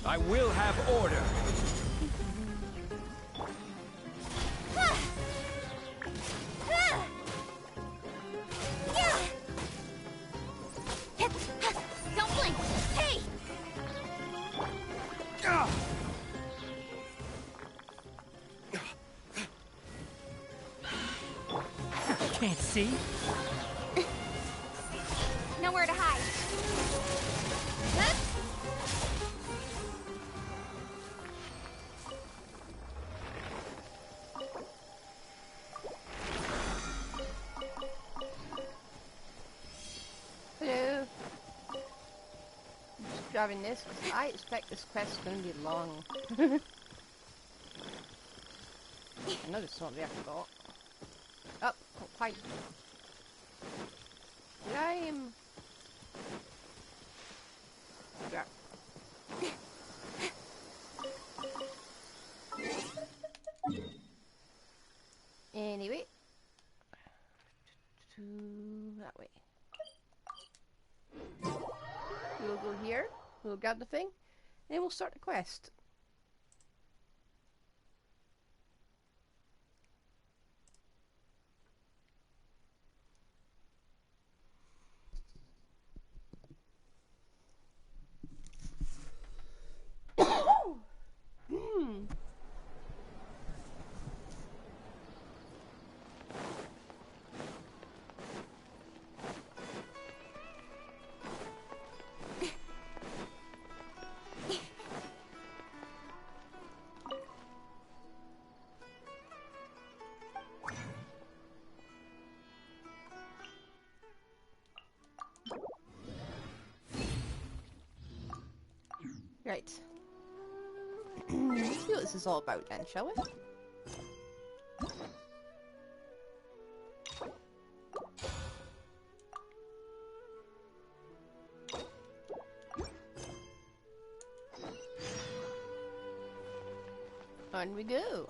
I will have order. Don't blink! Hey! Can't see? Nowhere to hide. Hello. I'm just grabbing this because I expect this quest is going to be long. I know there's something I forgot. Oh, not quite. I'm. Yeah. Anyway. To that way. We'll go here, we'll grab the thing, and we'll start the quest. Right. Let's see what this is all about then, shall we? On we go.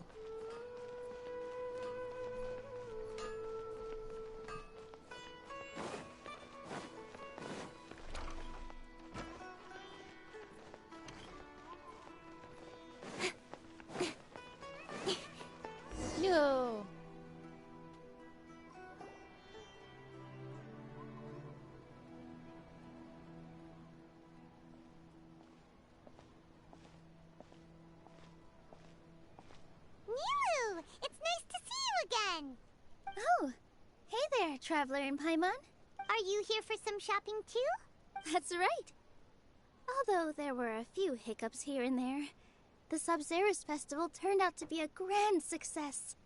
No. Nilou! It's nice to see you again! Oh, hey there, Traveler in Paimon. Are you here for some shopping too? That's right. Although there were a few hiccups here and there, the Sabzerus festival turned out to be a grand success.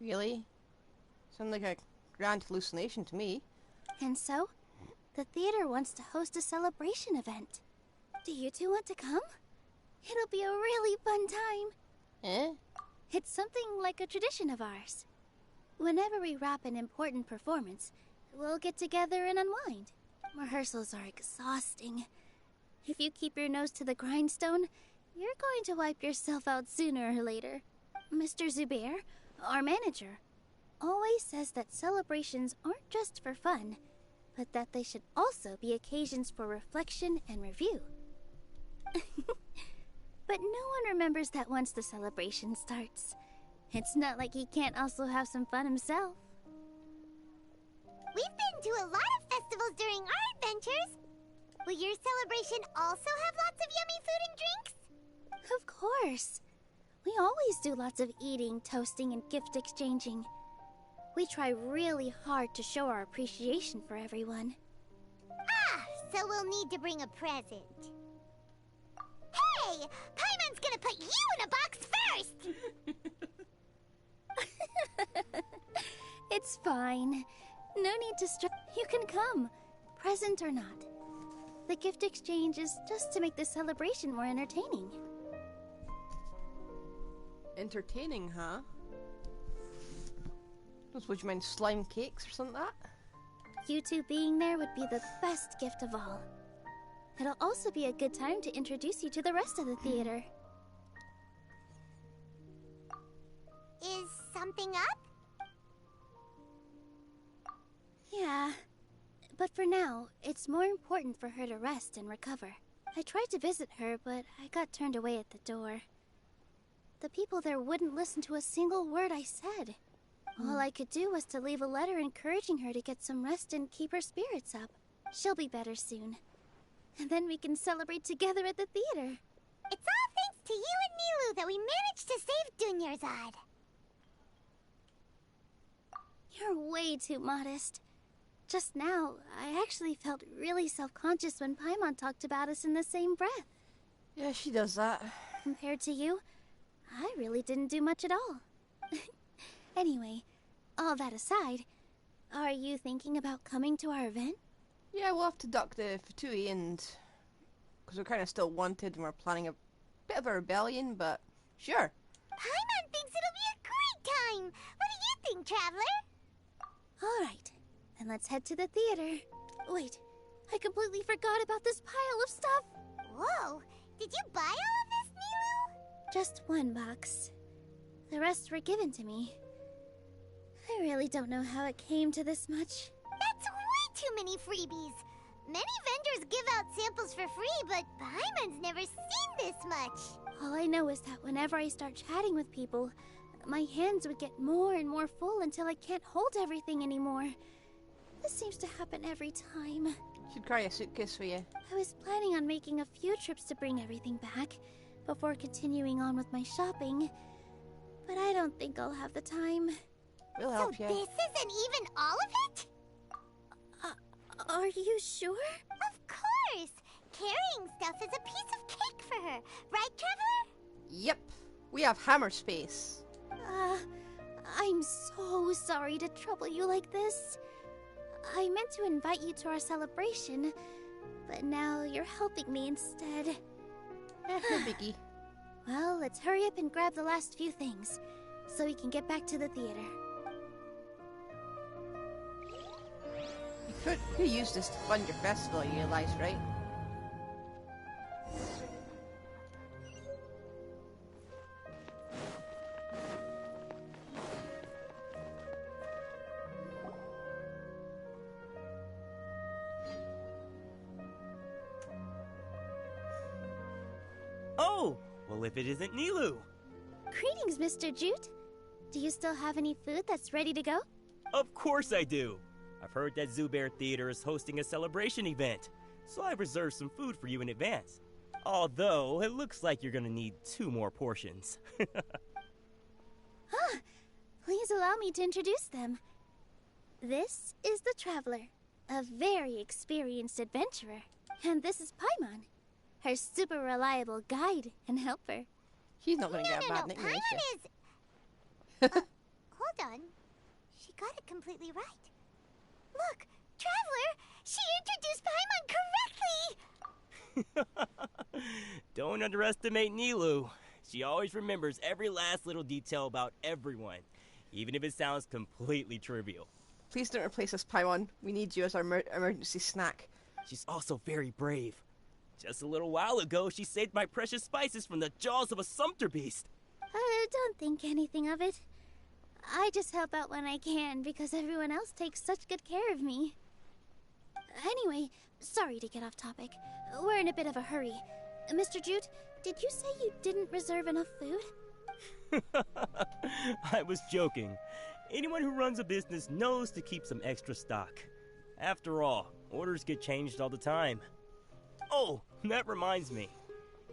Really? Sounds like a grand hallucination to me. And so, the theater wants to host a celebration event. Do you two want to come? It'll be a really fun time. Eh? It's something like a tradition of ours. Whenever we wrap an important performance, we'll get together and unwind. Rehearsals are exhausting. If you keep your nose to the grindstone, you're going to wipe yourself out sooner or later. Mr. Zubair, our manager, always says that celebrations aren't just for fun, but that they should also be occasions for reflection and review. But no one remembers that once the celebration starts. It's not like he can't also have some fun himself. We've been to a lot of festivals during our adventures. Will your celebration also have lots of yummy food and drinks? Of course. We always do lots of eating, toasting, and gift exchanging. We try really hard to show our appreciation for everyone. Ah, so we'll need to bring a present. Hey! Paimon's gonna put you in a box first! It's fine. No need to stress. You can come, present or not. The gift exchange is just to make the celebration more entertaining. Entertaining, huh? Would you mind slime cakes or something like that? You two being there would be the best gift of all. It'll also be a good time to introduce you to the rest of the theater. Is something up? Yeah, but for now, it's more important for her to rest and recover. I tried to visit her, but I got turned away at the door. The people there wouldn't listen to a single word I said. All I could do was to leave a letter encouraging her to get some rest and keep her spirits up. She'll be better soon. And then we can celebrate together at the theater. It's all thanks to you and Nilou that we managed to save Dunyarzad. You're way too modest. Just now, I actually felt really self-conscious when Paimon talked about us in the same breath. Yeah, she does that. Compared to you, I really didn't do much at all. Anyway, all that aside, are you thinking about coming to our event? Yeah, we'll have to duck the Fatui and... because we're kind of still wanted and we're planning a bit of a rebellion, but sure. Paimon thinks it'll be a great time. What do you think, Traveler? All right, then let's head to the theater. Wait, I completely forgot about this pile of stuff. Whoa, did you buy all of this, Nilou? Just one box. The rest were given to me. I really don't know how it came to this much. That's way too many freebies. Many vendors give out samples for free, but Paimon's never seen this much. All I know is that whenever I start chatting with people, my hands would get more and more full until I can't hold everything anymore. This seems to happen every time. Should carry a suitcase for you. I was planning on making a few trips to bring everything back before continuing on with my shopping, but I don't think I'll have the time. We'll So help you. this isn't even all of it? Are you sure? Of course! Carrying stuff is a piece of cake for her, right, Traveler? Yep. We have hammer space. I'm so sorry to trouble you like this. I meant to invite you to our celebration, but now you're helping me instead. No biggie. Well, let's hurry up and grab the last few things, so we can get back to the theater. You used this to fund your festival, you realize, right? Oh, well, if it isn't Nilou. Greetings, Mr. Jute. Do you still have any food that's ready to go? Of course I do. I've heard that Zubair Theater is hosting a celebration event, so I've reserved some food for you in advance. Although, it looks like you're gonna need 2 more portions. Please allow me to introduce them. This is the Traveler, a very experienced adventurer. And this is Paimon, her super reliable guide and helper. She's not going to get a bad No, nickname, is Paimon she? is... hold on. She got it completely right. Look, Traveler, she introduced Paimon correctly! Don't underestimate Nilou. She always remembers every last little detail about everyone, even if it sounds completely trivial. Please don't replace us, Paimon. We need you as our emergency snack. She's also very brave. Just a little while ago, she saved my precious spices from the jaws of a sumpter beast. Don't think anything of it. I just help out when I can because everyone else takes such good care of me. Anyway, sorry to get off topic. We're in a bit of a hurry. Mr. Jute, did you say you didn't reserve enough food? I was joking. Anyone who runs a business knows to keep some extra stock. After all, orders get changed all the time. Oh, that reminds me.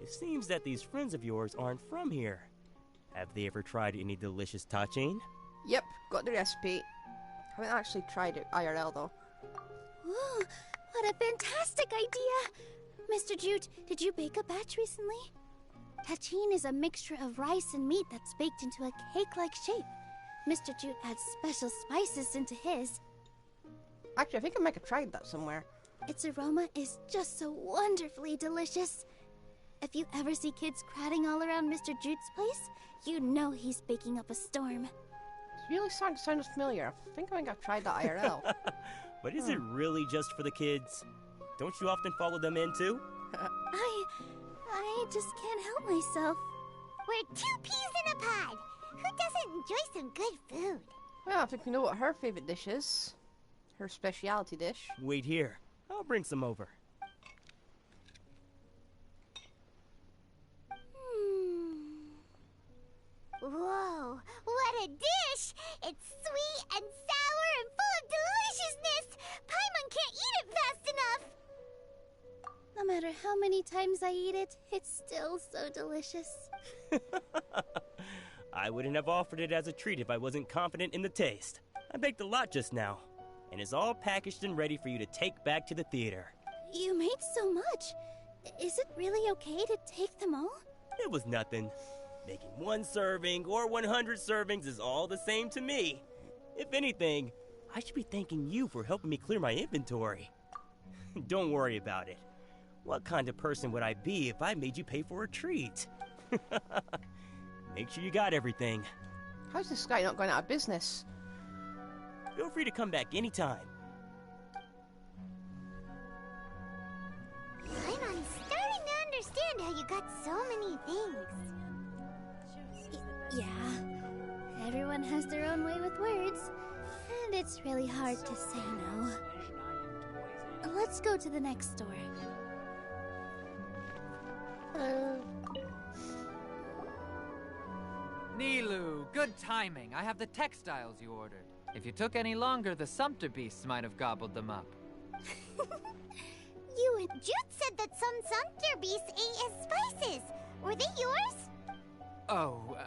It seems that these friends of yours aren't from here. Have they ever tried any delicious tachin? Yep, got the recipe. Haven't actually tried it IRL though. Whoa, what a fantastic idea! Mr. Jute, did you bake a batch recently? Tachin is a mixture of rice and meat that's baked into a cake-like shape. Mr. Jute adds special spices into his. Actually, I think I might have tried that somewhere. Its aroma is just so wonderfully delicious. If you ever see kids crowding all around Mr. Jute's place, you know he's baking up a storm. It really sounds familiar. I think I might have tried that IRL. But is it really just for the kids? Don't you often follow them in too? I just can't help myself. We're 2 peas in a pod. Who doesn't enjoy some good food? Well, I think we know what her favourite dish is. Her specialty dish. Wait here. I'll bring some over. how many times I eat it, it's still so delicious. I wouldn't have offered it as a treat if I wasn't confident in the taste. I baked a lot just now, and it's all packaged and ready for you to take back to the theater. You made so much. Is it really okay to take them all? It was nothing. Making 1 serving or 100 servings is all the same to me. If anything, I should be thanking you for helping me clear my inventory. Don't worry about it. What kind of person would I be if I made you pay for a treat? Make sure you got everything. How's this guy not going out of business? Feel free to come back anytime. I'm starting to understand how you got so many things. Yeah. Everyone has their own way with words, and it's really hard to say no. Let's go to the next store. Nilou, good timing. I have the textiles you ordered. If you took any longer, the sumpter beasts might have gobbled them up. You and Jude said that some sumpter beasts ate as spices. Were they yours? Oh,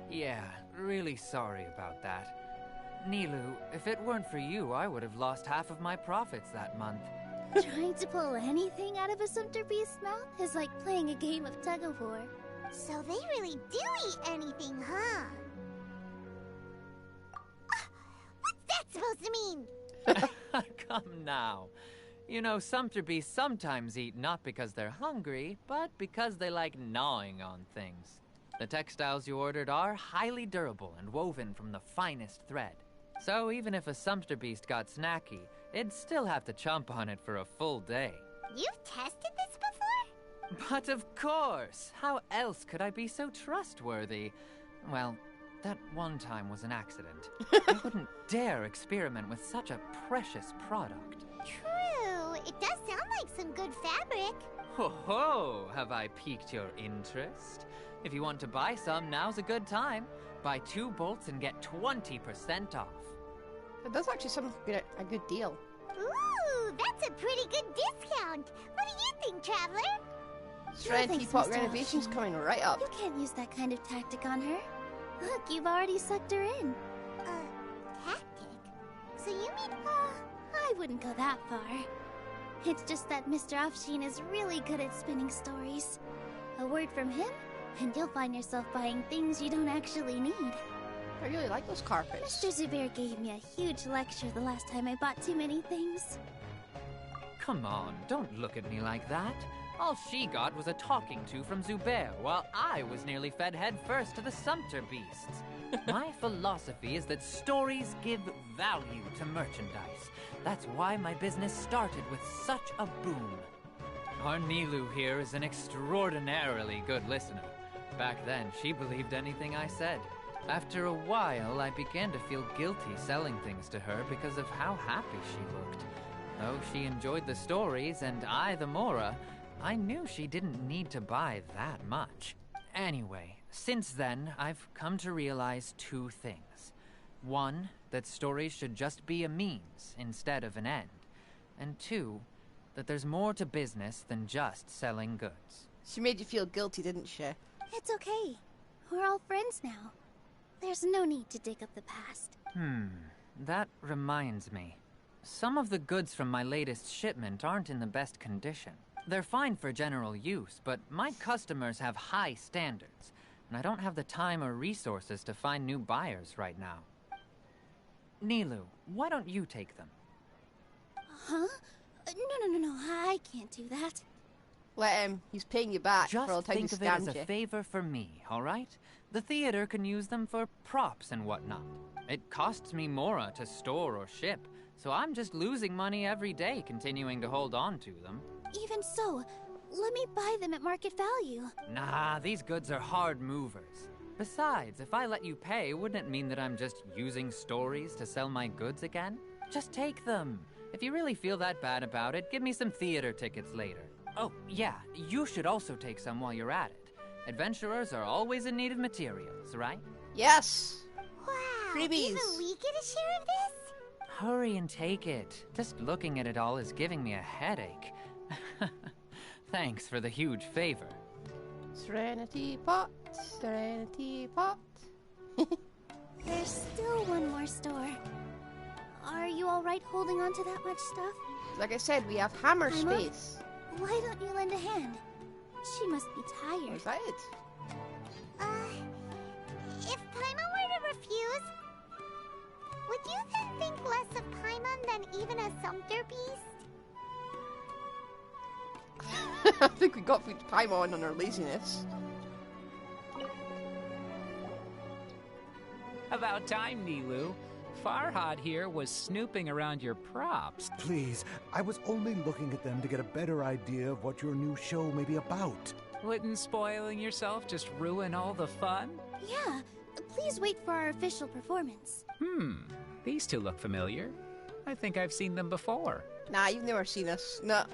yeah, really sorry about that. Nilou, if it weren't for you, I would have lost half of my profits that month. Trying to pull anything out of a sumpter beast's mouth is like playing a game of tug-of-war. So they really do eat anything, huh? What's that supposed to mean? Come now. You know, sumpter beasts sometimes eat not because they're hungry, but because they like gnawing on things. The textiles you ordered are highly durable and woven from the finest thread. So even if a sumpter beast got snacky, it'd still have to chomp on it for a full day. You've tested this before? But of course! How else could I be so trustworthy? Well, that one time was an accident. I wouldn't dare experiment with such a precious product. True. It does sound like some good fabric. Ho ho! Have I piqued your interest? If you want to buy some, now's a good time. Buy 2 bolts and get 20% off. That does actually sound like a good deal. Ooh, that's a pretty good discount. What do you think, Traveler? Strand thanks, Teapot Mr. renovation's Option. coming right up. You can't use that kind of tactic on her. Look, you've already sucked her in. Tactic? So you mean... I wouldn't go that far. It's just that Mr. Offsheen is really good at spinning stories. A word from him, and you'll find yourself buying things you don't actually need. I really like those carpets. Mr. Zubair gave me a huge lecture the last time I bought too many things. Come on, don't look at me like that. All she got was a talking to from Zubair, while I was nearly fed head first to the sumpter beasts. My philosophy is that stories give value to merchandise. That's why my business started with such a boom. Our Nilou here is an extraordinarily good listener. Back then, she believed anything I said. After a while, I began to feel guilty selling things to her because of how happy she looked. Though she enjoyed the stories, and I the Mora, I knew she didn't need to buy that much. Anyway, since then, I've come to realize 2 things. 1, that stories should just be a means instead of an end. And 2, that there's more to business than just selling goods. She made you feel guilty, didn't she? It's okay. We're all friends now. There's no need to dig up the past. That reminds me. Some of the goods from my latest shipment aren't in the best condition. They're fine for general use, but my customers have high standards, and I don't have the time or resources to find new buyers right now. Nilou, why don't you take them? Huh? No, I can't do that. Let him. He's paying you back for all Just the time he think of it as scammed a you. favor for me, all right? The theater can use them for props and whatnot. It costs me Mora to store or ship, so I'm just losing money every day continuing to hold on to them. Even so, let me buy them at market value. Nah, these goods are hard movers. Besides, if I let you pay, wouldn't it mean that I'm just using stories to sell my goods again? Just take them. If you really feel that bad about it, give me some theater tickets later. Oh, yeah, you should also take some while you're at it. Adventurers are always in need of materials, right? Yes! Wow, Freebies. even we get a share of this? Hurry and take it. Just looking at it all is giving me a headache. Thanks for the huge favor. Serenity pot, serenity pot. There's still one more store. Are you alright holding on to that much stuff? Like I said, we have hammer Paimon? space. Why don't you lend a hand? She must be tired. Was that it? If Paimon were to refuse, would you then think less of Paimon than even a sumpter beast? I think we got through Paimon on our laziness. About time, Nilou. Farhad here was snooping around your props. Please, I was only looking at them to get a better idea of what your new show may be about. Wouldn't spoiling yourself just ruin all the fun? Yeah, please wait for our official performance. These two look familiar. I think I've seen them before. Nah, you've never seen us. No.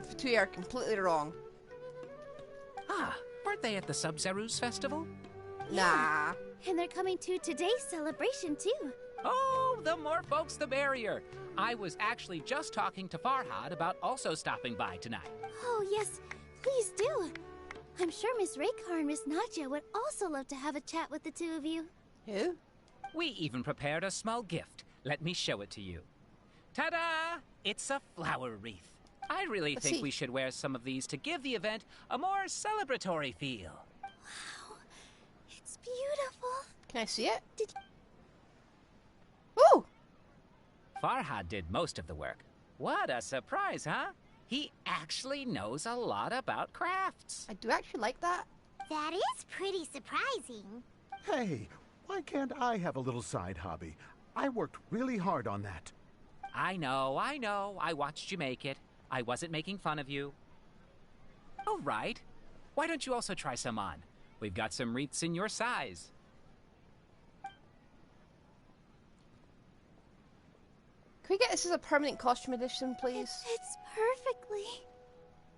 The two are completely wrong. Ah, weren't they at the Sub-Zerus festival? Nah. And they're coming to today's celebration, too. Oh, the more folks the merrier. I was actually just talking to Farhad about also stopping by tonight. Oh, yes, please do. I'm sure Miss Raykar and Miss Nadja would also love to have a chat with the two of you. Who? We even prepared a small gift. Let me show it to you. Ta-da! It's a flower wreath. I really Let's think see. we should wear some of these to give the event a more celebratory feel. Wow, it's beautiful. Can I see it? Did Ooh! Farhad did most of the work. What a surprise, huh? He actually knows a lot about crafts. I do actually like that. That is pretty surprising. Hey, why can't I have a little side hobby? I worked really hard on that. I know. I watched you make it. I wasn't making fun of you. Oh, right. Why don't you also try some on? We've got some wreaths in your size. Can we get this as a permanent costume edition, please? It's perfectly.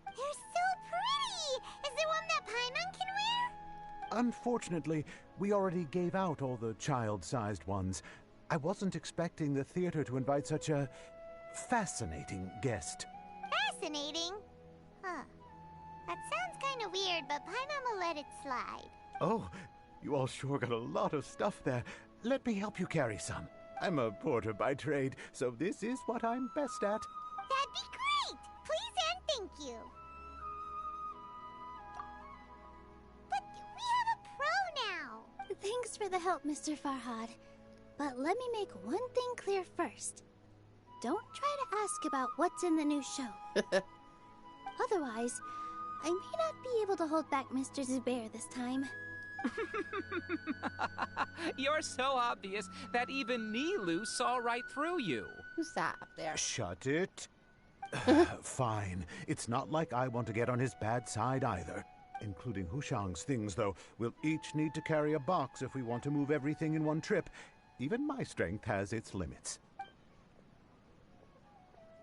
They're so pretty! Is there one that Paimon can wear? Unfortunately, we already gave out all the child-sized ones. I wasn't expecting the theater to invite such a fascinating guest. Fascinating. Huh. That sounds kind of weird, but Paimon will let it slide. Oh, you all sure got a lot of stuff there. Let me help you carry some. I'm a porter by trade, so this is what I'm best at. That'd be great! Please and thank you. But we have a pro now. Thanks for the help, Mr. Farhad. But let me make one thing clear first. Don't try to ask about what's in the new show. Otherwise, I may not be able to hold back Mr. Zubair this time. You're so obvious that even Nilou saw right through you. Who's that up there? Shut it. Fine. It's not like I want to get on his bad side either. Including Hushang's things, though. We'll each need to carry a box if we want to move everything in one trip. Even my strength has its limits.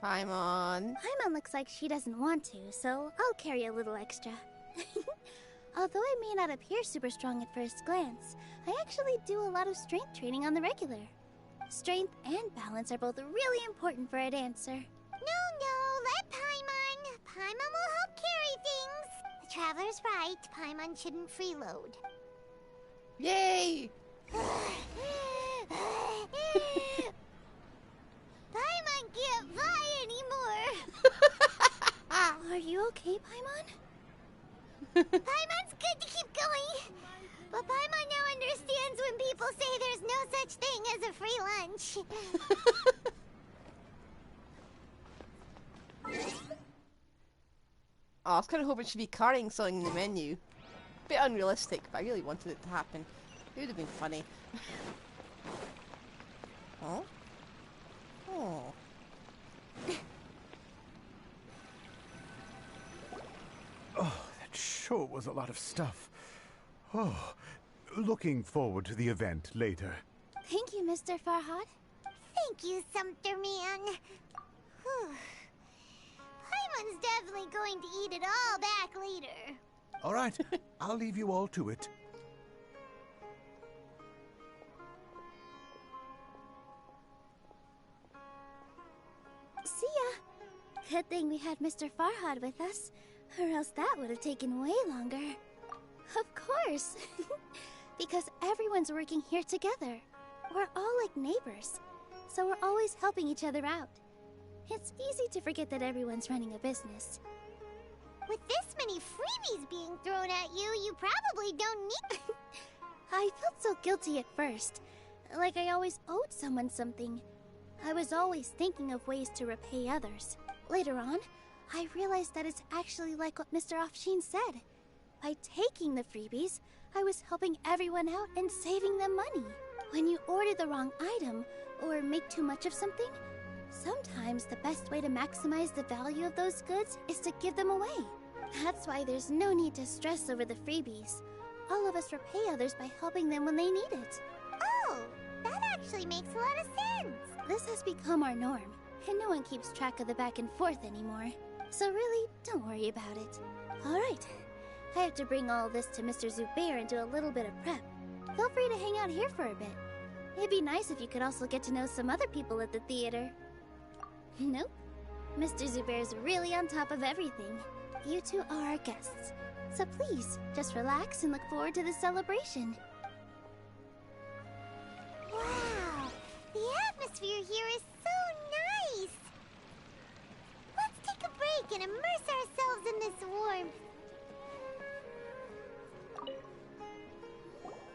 Paimon. Paimon looks like she doesn't want to, so I'll carry a little extra. Although I may not appear super strong at first glance, I actually do a lot of strength training on the regular. Strength and balance are both really important for a dancer. No, let Paimon. Paimon will help carry things. The Traveler's right. Paimon shouldn't freeload. Yay! Paimon can't fly anymore. Are you okay, Paimon? Paimon's good to keep going. But Paimon now understands when people say there's no such thing as a free lunch. Oh, I was kind of hoping she'd be carrying something in the menu. Bit unrealistic, but I really wanted it to happen. It would have been funny. Oh? Oh. Oh, that sure was a lot of stuff. Oh, looking forward to the event later. Thank you, Mr. Farhad. Thank you, Sumpter Man. Whew. Paimon's definitely going to eat it all back later. All right, I'll leave you all to it. See ya. Good thing we had Mr. Farhad with us, or else that would have taken way longer. Of course! Because everyone's working here together. We're all like neighbors, so we're always helping each other out. It's easy to forget that everyone's running a business. With this many freebies being thrown at you, you probably don't need... I felt so guilty at first, like I always owed someone something. I was always thinking of ways to repay others. Later on, I realized that it's actually like what Mr. Afshin said. By taking the freebies, I was helping everyone out and saving them money. When you order the wrong item, or make too much of something, sometimes the best way to maximize the value of those goods is to give them away. That's why there's no need to stress over the freebies. All of us repay others by helping them when they need it. Oh, that actually makes a lot of sense. This has become our norm, and no one keeps track of the back and forth anymore. So really, don't worry about it. Alright, I have to bring all this to Mr. Zubair and do a little bit of prep. Feel free to hang out here for a bit. It'd be nice if you could also get to know some other people at the theater. Nope. Mr. Zubair's really on top of everything. You two are our guests. So please, just relax and look forward to the celebration. Wow, the atmosphere here is so nice. Let's take a break and immerse ourselves in this warmth.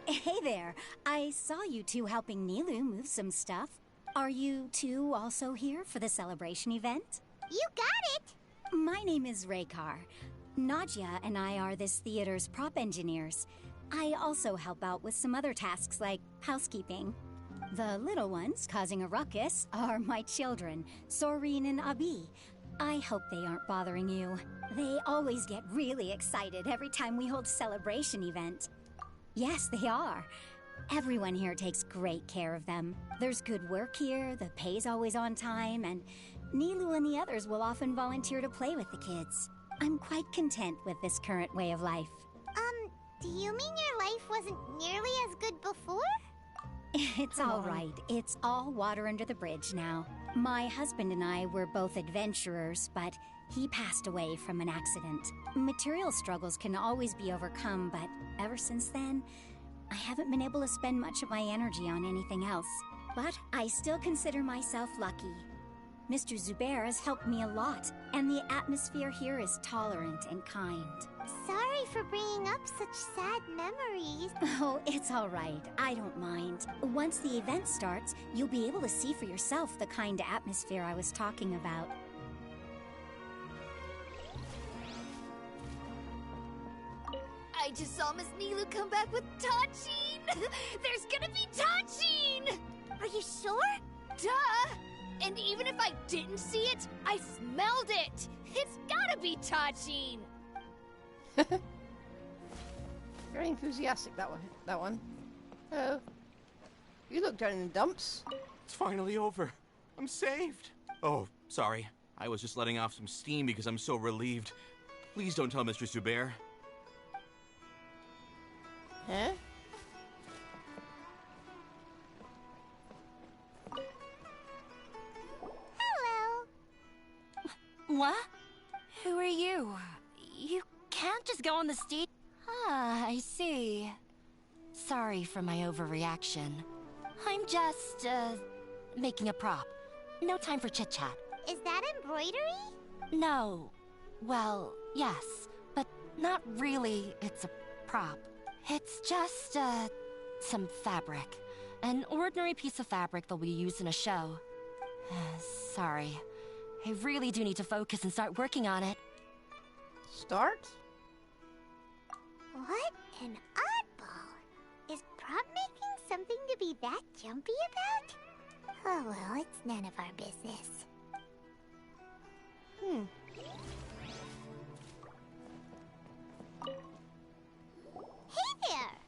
Hey there. I saw you two helping Nilou move some stuff. Are you two also here for the celebration event? You got it! My name is Raykar. Nadia and I are this theater's prop engineers. I also help out with some other tasks like housekeeping. The little ones causing a ruckus are my children, Soreen and Abi. I hope they aren't bothering you. They always get really excited every time we hold a celebration event. Yes, they are. Everyone here takes great care of them. There's good work here, the pay's always on time, and Nilou and the others will often volunteer to play with the kids. I'm quite content with this current way of life. Do you mean your life wasn't nearly as good before? It's all right. It's all water under the bridge now. My husband and I were both adventurers, but he passed away from an accident. Material struggles can always be overcome, but ever since then, I haven't been able to spend much of my energy on anything else. But I still consider myself lucky. Mr. Zubair has helped me a lot, and the atmosphere here is tolerant and kind. Sorry for bringing up such sad memories. Oh, it's all right. I don't mind. Once the event starts, you'll be able to see for yourself the kind of atmosphere I was talking about. I just saw Miss Nilou come back with Tachin! There's gonna be Tachin! Are you sure? Duh! And even if I didn't see it, I smelled it! It's gotta be Tachin! Very enthusiastic, that one. Oh. You look down in the dumps. It's finally over. I'm saved. Oh, sorry. I was just letting off some steam because I'm so relieved. Please don't tell Mr. Zubair. Huh? Hello. What? Who are you? You can't just go on the stage. Ah, I see. Sorry for my overreaction. I'm just, making a prop. No time for chit-chat. Is that embroidery? No. Well, yes, but not really. It's a prop. It's just, some fabric. An ordinary piece of fabric that'll be used in a show. Sorry. I really do need to focus and start working on it. Start? What an oddball. Is prop making something to be that jumpy about? Oh well, it's none of our business. Hey there!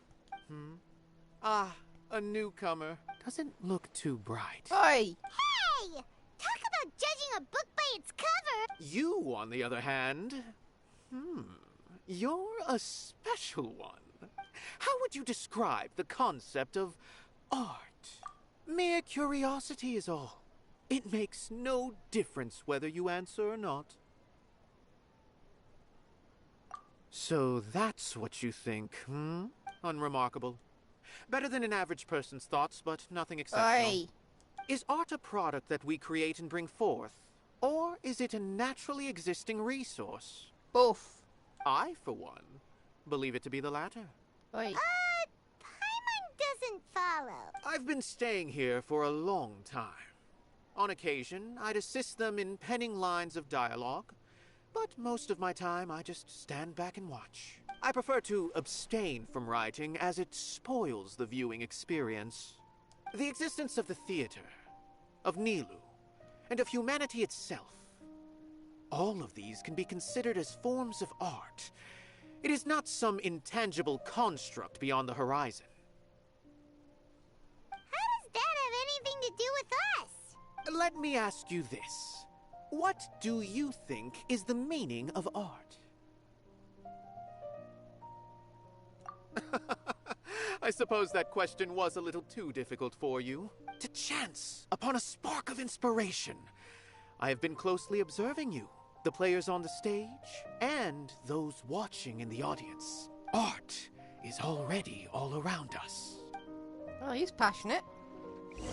Ah, a newcomer. Doesn't look too bright. Oi! Hey! Talk about judging a book by its cover! You, on the other hand, you're a special one. How would you describe the concept of art? Mere curiosity is all. It makes no difference whether you answer or not. So that's what you think, hmm? Unremarkable. Better than an average person's thoughts, but nothing exceptional. Aye. Is art a product that we create and bring forth? Or is it a naturally existing resource? Both. I, for one, believe it to be the latter. Oi. Paimon doesn't follow. I've been staying here for a long time. On occasion, I'd assist them in penning lines of dialogue, but most of my time I just stand back and watch. I prefer to abstain from writing as it spoils the viewing experience. The existence of the theater, of Nilou, and of humanity itself. All of these can be considered as forms of art. It is not some intangible construct beyond the horizon. How does that have anything to do with us? Let me ask you this. What do you think is the meaning of art? I suppose that question was a little too difficult for you. To chance upon a spark of inspiration. I have been closely observing you, the players on the stage, and those watching in the audience. Art is already all around us. Oh, he's passionate. Look,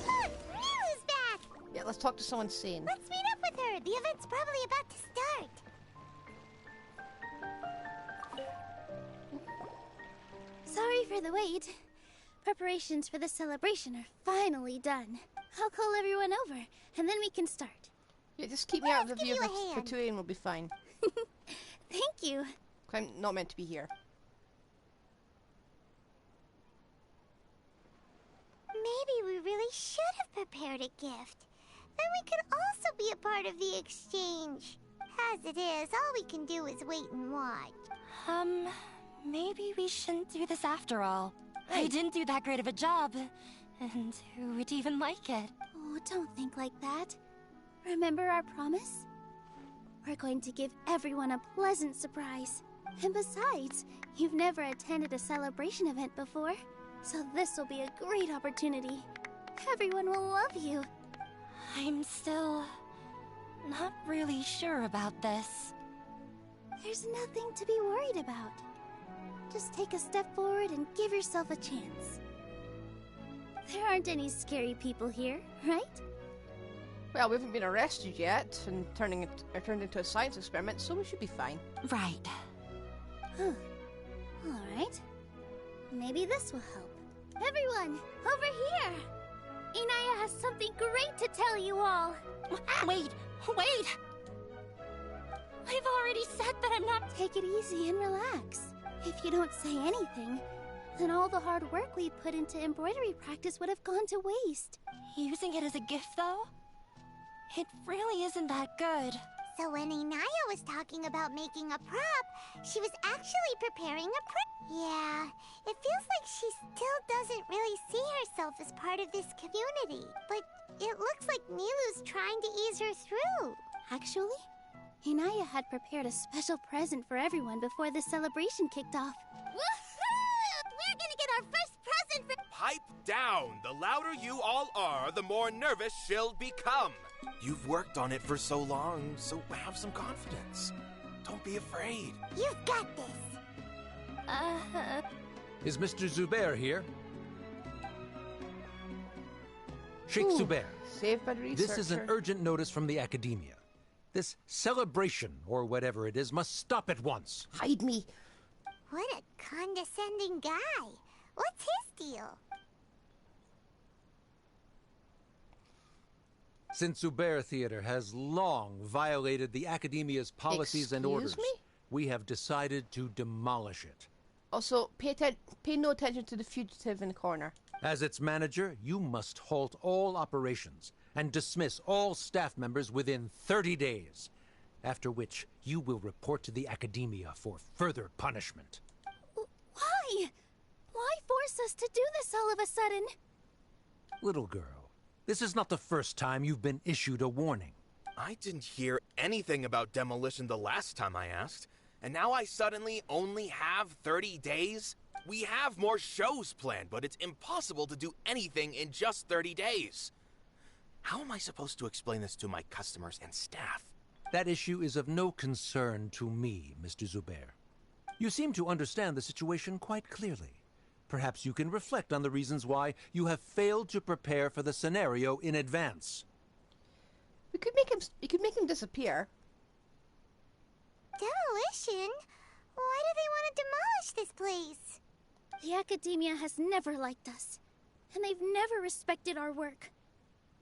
Nilou's back! Yeah, let's talk to someone sane. Let's meet up with her. The event's probably about to start. Sorry for the wait. Preparations for the celebration are finally done. I'll call everyone over, and then we can start. Yeah, just keep me out of the Let's view give of you a the hand. Kseudonym and we'll be fine. Thank you. I'm not meant to be here. Maybe we really should have prepared a gift. Then we could also be a part of the exchange. As it is, all we can do is wait and watch. Maybe we shouldn't do this after all. I didn't do that great of a job. And who would even like it? Oh, don't think like that. Remember our promise? We're going to give everyone a pleasant surprise. And besides, you've never attended a celebration event before, so this will be a great opportunity. Everyone will love you. I'm still not really sure about this. There's nothing to be worried about. Just take a step forward and give yourself a chance. There aren't any scary people here, right? Well, we haven't been arrested yet and turned into a science experiment, so we should be fine. Right. Huh. All right. Maybe this will help. Everyone, over here! Inaya has something great to tell you all. Wait! I've already said that I'm not... Take it easy and relax. If you don't say anything, then all the hard work we put into embroidery practice would have gone to waste. Using it as a gift, though? It really isn't that good. So when Inaya was talking about making a prop, she was actually preparing a Yeah, it feels like she still doesn't really see herself as part of this community. But it looks like Nilou's trying to ease her through. Actually, Inaya had prepared a special present for everyone before the celebration kicked off. Woohoo! We're gonna get our first present for— Pipe down! The louder you all are, the more nervous she'll become. You've worked on it for so long, so have some confidence. Don't be afraid. You've got this. Is Mr. Zubair here? Sheikh Zubair, Saved by the researcher. this is an urgent notice from the Academia. This celebration, or whatever it is, must stop at once. Hide me. What a condescending guy. What's his deal? Since Zubair Theater has long violated the Academia's policies and orders, Excuse me? we have decided to demolish it. Also, pay no attention to the fugitive in the corner. As its manager, you must halt all operations and dismiss all staff members within 30 days, after which you will report to the Academia for further punishment. Why? Why force us to do this all of a sudden? Little girl, this is not the first time you've been issued a warning. I didn't hear anything about demolition the last time I asked, and now I suddenly only have 30 days? We have more shows planned, but it's impossible to do anything in just 30 days. How am I supposed to explain this to my customers and staff? That issue is of no concern to me, Mr. Zubair. You seem to understand the situation quite clearly. Perhaps you can reflect on the reasons why you have failed to prepare for the scenario in advance. We could make him disappear. Demolition? Why do they want to demolish this place? The academia has never liked us, and they've never respected our work.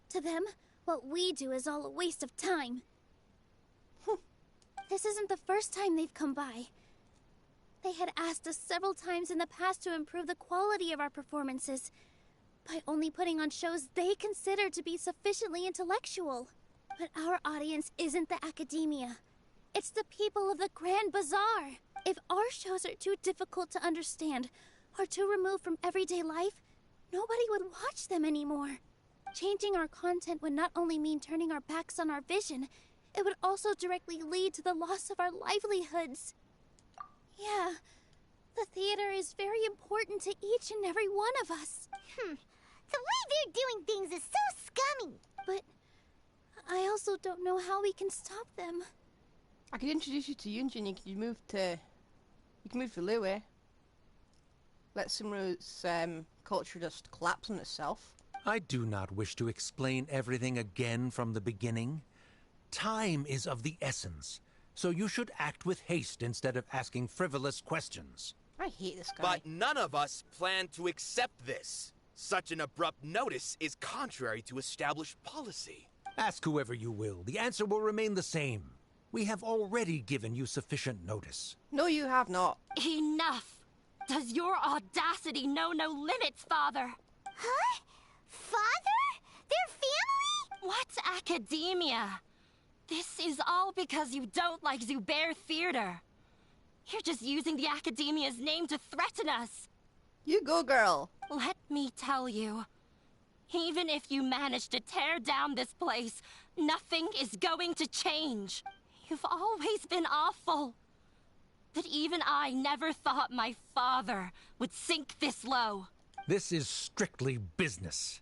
To them, what we do is all a waste of time. This isn't the first time they've come by. They had asked us several times in the past to improve the quality of our performances by only putting on shows they consider to be sufficiently intellectual. But our audience isn't the academia. It's the people of the Grand Bazaar. If our shows are too difficult to understand or too removed from everyday life, nobody would watch them anymore. Changing our content would not only mean turning our backs on our vision, it would also directly lead to the loss of our livelihoods. Yeah, the theater is very important to each and every one of us. The way they're doing things is so scummy. But I also don't know how we can stop them. I could introduce you to Yunjin. You can move to Liyue. Let Sumeru's culture just collapse on itself. I do not wish to explain everything again from the beginning. Time is of the essence, so you should act with haste instead of asking frivolous questions. I hate this guy. But none of us plan to accept this. Such an abrupt notice is contrary to established policy. Ask whoever you will. The answer will remain the same. We have already given you sufficient notice. No, you have not. Enough! Does your audacity know no limits, Father? Huh? Father? Their family? What's academia? This is all because you don't like Zubair Theater. You're just using the academia's name to threaten us. You go, girl. Let me tell you, even if you manage to tear down this place, nothing is going to change. You've always been awful. But even I never thought my father would sink this low. This is strictly business.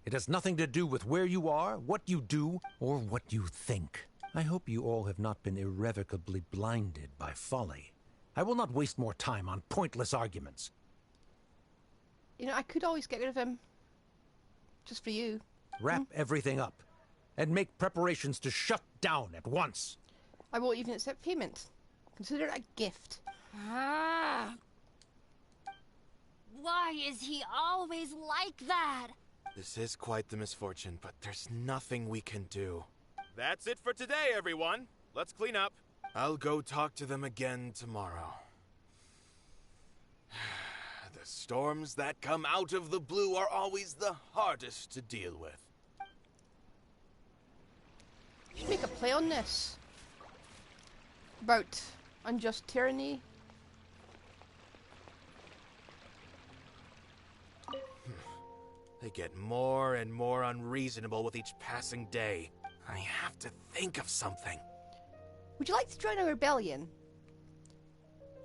It has nothing to do with where you are, what you do, or what you think. I hope you all have not been irrevocably blinded by folly. I will not waste more time on pointless arguments. You know, I could always get rid of him. Just for you. Wrap everything up, and make preparations to shut down at once. I won't even accept payment. Consider it a gift. Why is he always like that? This is quite the misfortune, but there's nothing we can do. That's it for today, everyone. Let's clean up. I'll go talk to them again tomorrow. The storms that come out of the blue are always the hardest to deal with. You should make a play on this. About unjust tyranny. They get more and more unreasonable with each passing day. I have to think of something. Would you like to join a rebellion?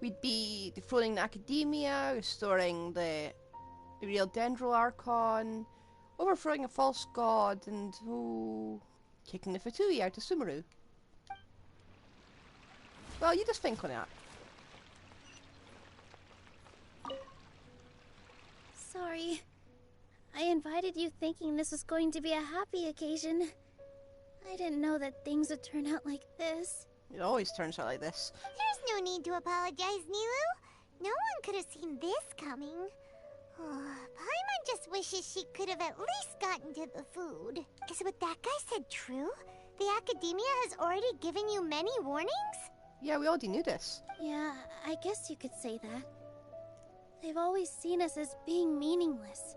We'd be dethroning the academia, restoring the real Dendro Archon, overthrowing a false god, and kicking the Fatui out of Sumeru. Well, you just think on that. Sorry. I invited you thinking this was going to be a happy occasion. I didn't know that things would turn out like this. It always turns out like this. There's no need to apologize, Nilou. No one could have seen this coming. Paimon just wishes she could have at least gotten to the food. Is what that guy said true? The academia has already given you many warnings? Yeah, we already knew this. Yeah, I guess you could say that. They've always seen us as being meaningless.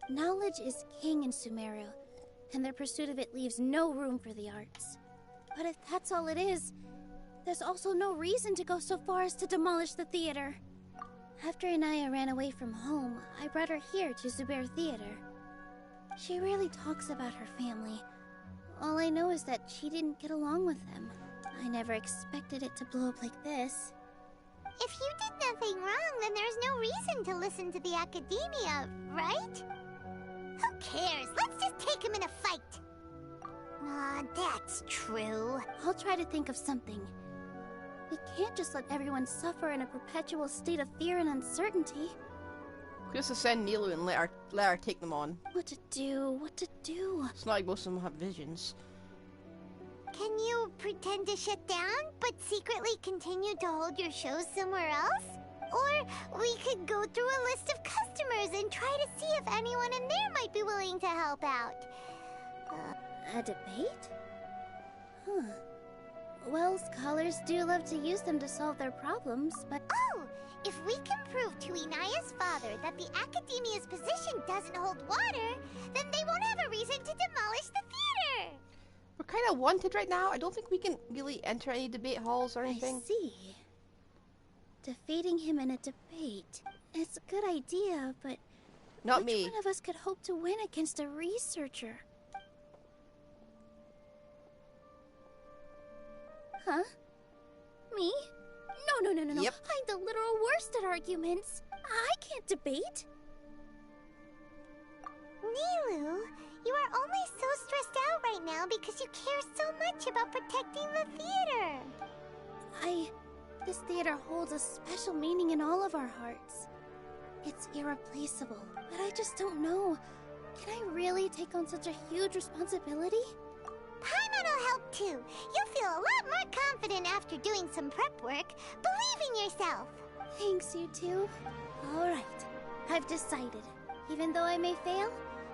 Knowledge is king in Sumeru, and their pursuit of it leaves no room for the arts. But if that's all it is, there's also no reason to go so far as to demolish the theater. After Inaya ran away from home, I brought her here to Zubair Theater. She rarely talks about her family. All I know is that she didn't get along with them. I never expected it to blow up like this. If you did nothing wrong, then there's no reason to listen to the academia, right? Who cares? Let's just take him in a fight. That's true. I'll try to think of something. We can't just let everyone suffer in a perpetual state of fear and uncertainty. We just send Nilou and let her take them on. What to do? It's not like most of them have visions. Can you pretend to shut down, but secretly continue to hold your shows somewhere else? Or we could go through a list of customers and try to see if anyone in there might be willing to help out. A debate? Huh. Well, scholars do love to use them to solve their problems, but... Oh! If we can prove to Inaya's father that the Academia's position doesn't hold water, then they won't have a reason to demolish the theater! We're kind of wanted right now. I don't think we can really enter any debate halls or anything. I see. Defeating him in a debate. It's a good idea, but... Not which me. one of us could hope to win against a researcher? Huh? Me? No. Yep. I'm the literal worst at arguments. I can't debate. Nilou, you are only so stressed out right now because you care so much about protecting the theater. This theater holds a special meaning in all of our hearts. It's irreplaceable, but I just don't know. Can I really take on such a huge responsibility? Paimon will help too. You'll feel a lot more confident after doing some prep work. Believe in yourself. Thanks, you two. All right, I've decided. Even though I may fail,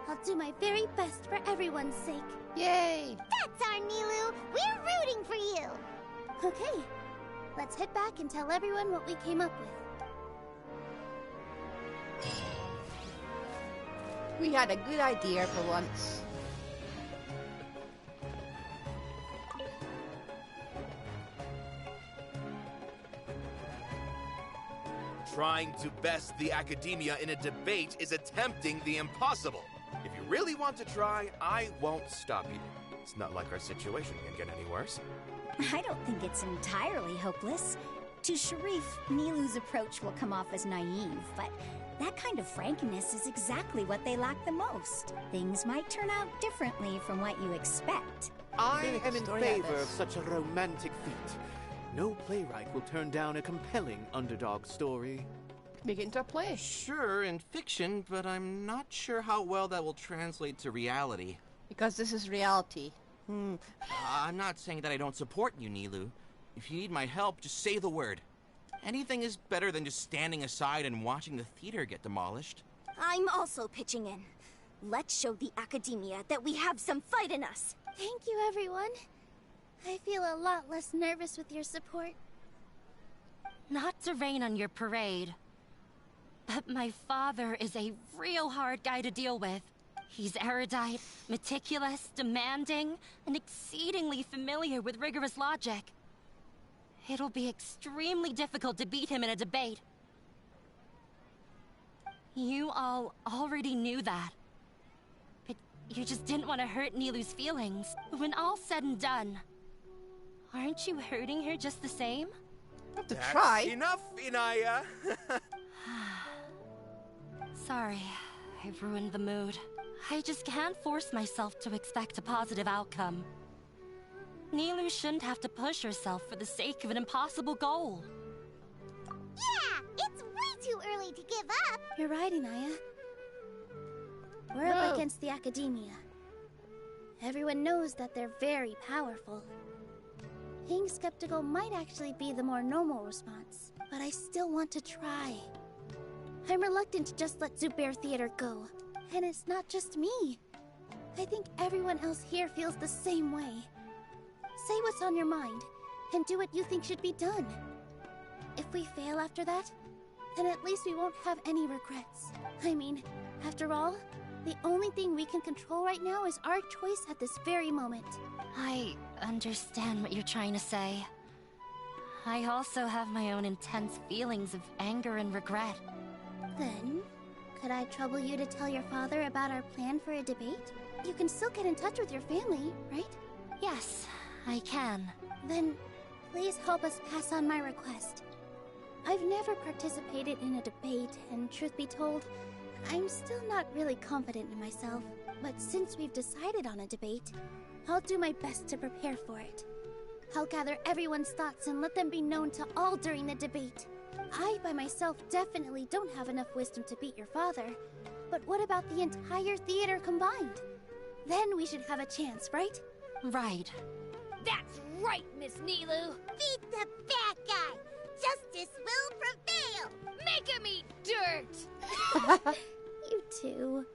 I'll do my very best for everyone's sake. Yay! That's our Nilou. We're rooting for you. Okay, let's head back and tell everyone what we came up with. We had a good idea for once. Trying to best the Academia in a debate is attempting the impossible. If you really want to try, I won't stop you. It's not like our situation can get any worse. I don't think it's entirely hopeless. To Sharif, Nilou's approach will come off as naive, but that kind of frankness is exactly what they lack the most. Things might turn out differently from what you expect. I am in favor of such a romantic feat. No playwright will turn down a compelling underdog story. Make it into a play. Sure, in fiction, but I'm not sure how well that will translate to reality. Because this is reality. I'm not saying that I don't support you, Nilou. If you need my help, just say the word. Anything is better than just standing aside and watching the theater get demolished. I'm also pitching in. Let's show the Academia that we have some fight in us. Thank you, everyone. I feel a lot less nervous with your support. Not to rain on your parade, but my father is a real hard guy to deal with. He's erudite, meticulous, demanding, and exceedingly familiar with rigorous logic. It'll be extremely difficult to beat him in a debate. You all already knew that. But you just didn't want to hurt Nilou's feelings. But when all's said and done, aren't you hurting her just the same? To try. Enough, Inaya! Sorry, I ruined the mood. I just can't force myself to expect a positive outcome. Nilou shouldn't have to push herself for the sake of an impossible goal. Yeah, it's way too early to give up. You're right, Inaya. We're up against the Academia. Everyone knows that they're very powerful. Being skeptical might actually be the more normal response, but I still want to try. I'm reluctant to just let Zubair Theater go. And it's not just me. I think everyone else here feels the same way. Say what's on your mind, and do what you think should be done. If we fail after that, then at least we won't have any regrets. I mean, after all, the only thing we can control right now is our choice at this very moment. I understand what you're trying to say. I also have my own intense feelings of anger and regret. Then, could I trouble you to tell your father about our plan for a debate? You can still get in touch with your family, right? Yes, I can. Then, please help us pass on my request. I've never participated in a debate, and truth be told, I'm still not really confident in myself, but since we've decided on a debate, I'll do my best to prepare for it. I'll gather everyone's thoughts and let them be known to all during the debate. I, by myself, definitely don't have enough wisdom to beat your father, but what about the entire theater combined? Then we should have a chance, right? Right. That's right, Miss Nilou. Beat the bad guy! Justice will prevail! Make him eat dirt! You two.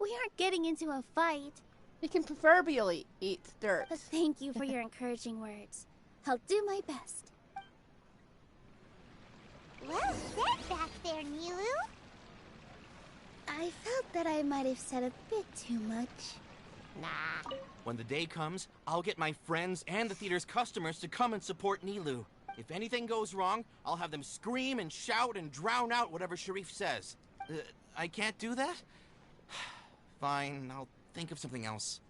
We aren't getting into a fight. You can proverbially eat dirt. But thank you for your encouraging words. I'll do my best. Well said back there, Nilou. I felt that I might have said a bit too much. Nah. When the day comes, I'll get my friends and the theater's customers to come and support Nilou. If anything goes wrong, I'll have them scream and shout and drown out whatever Sharif says. I can't do that? Fine, I'll think of something else.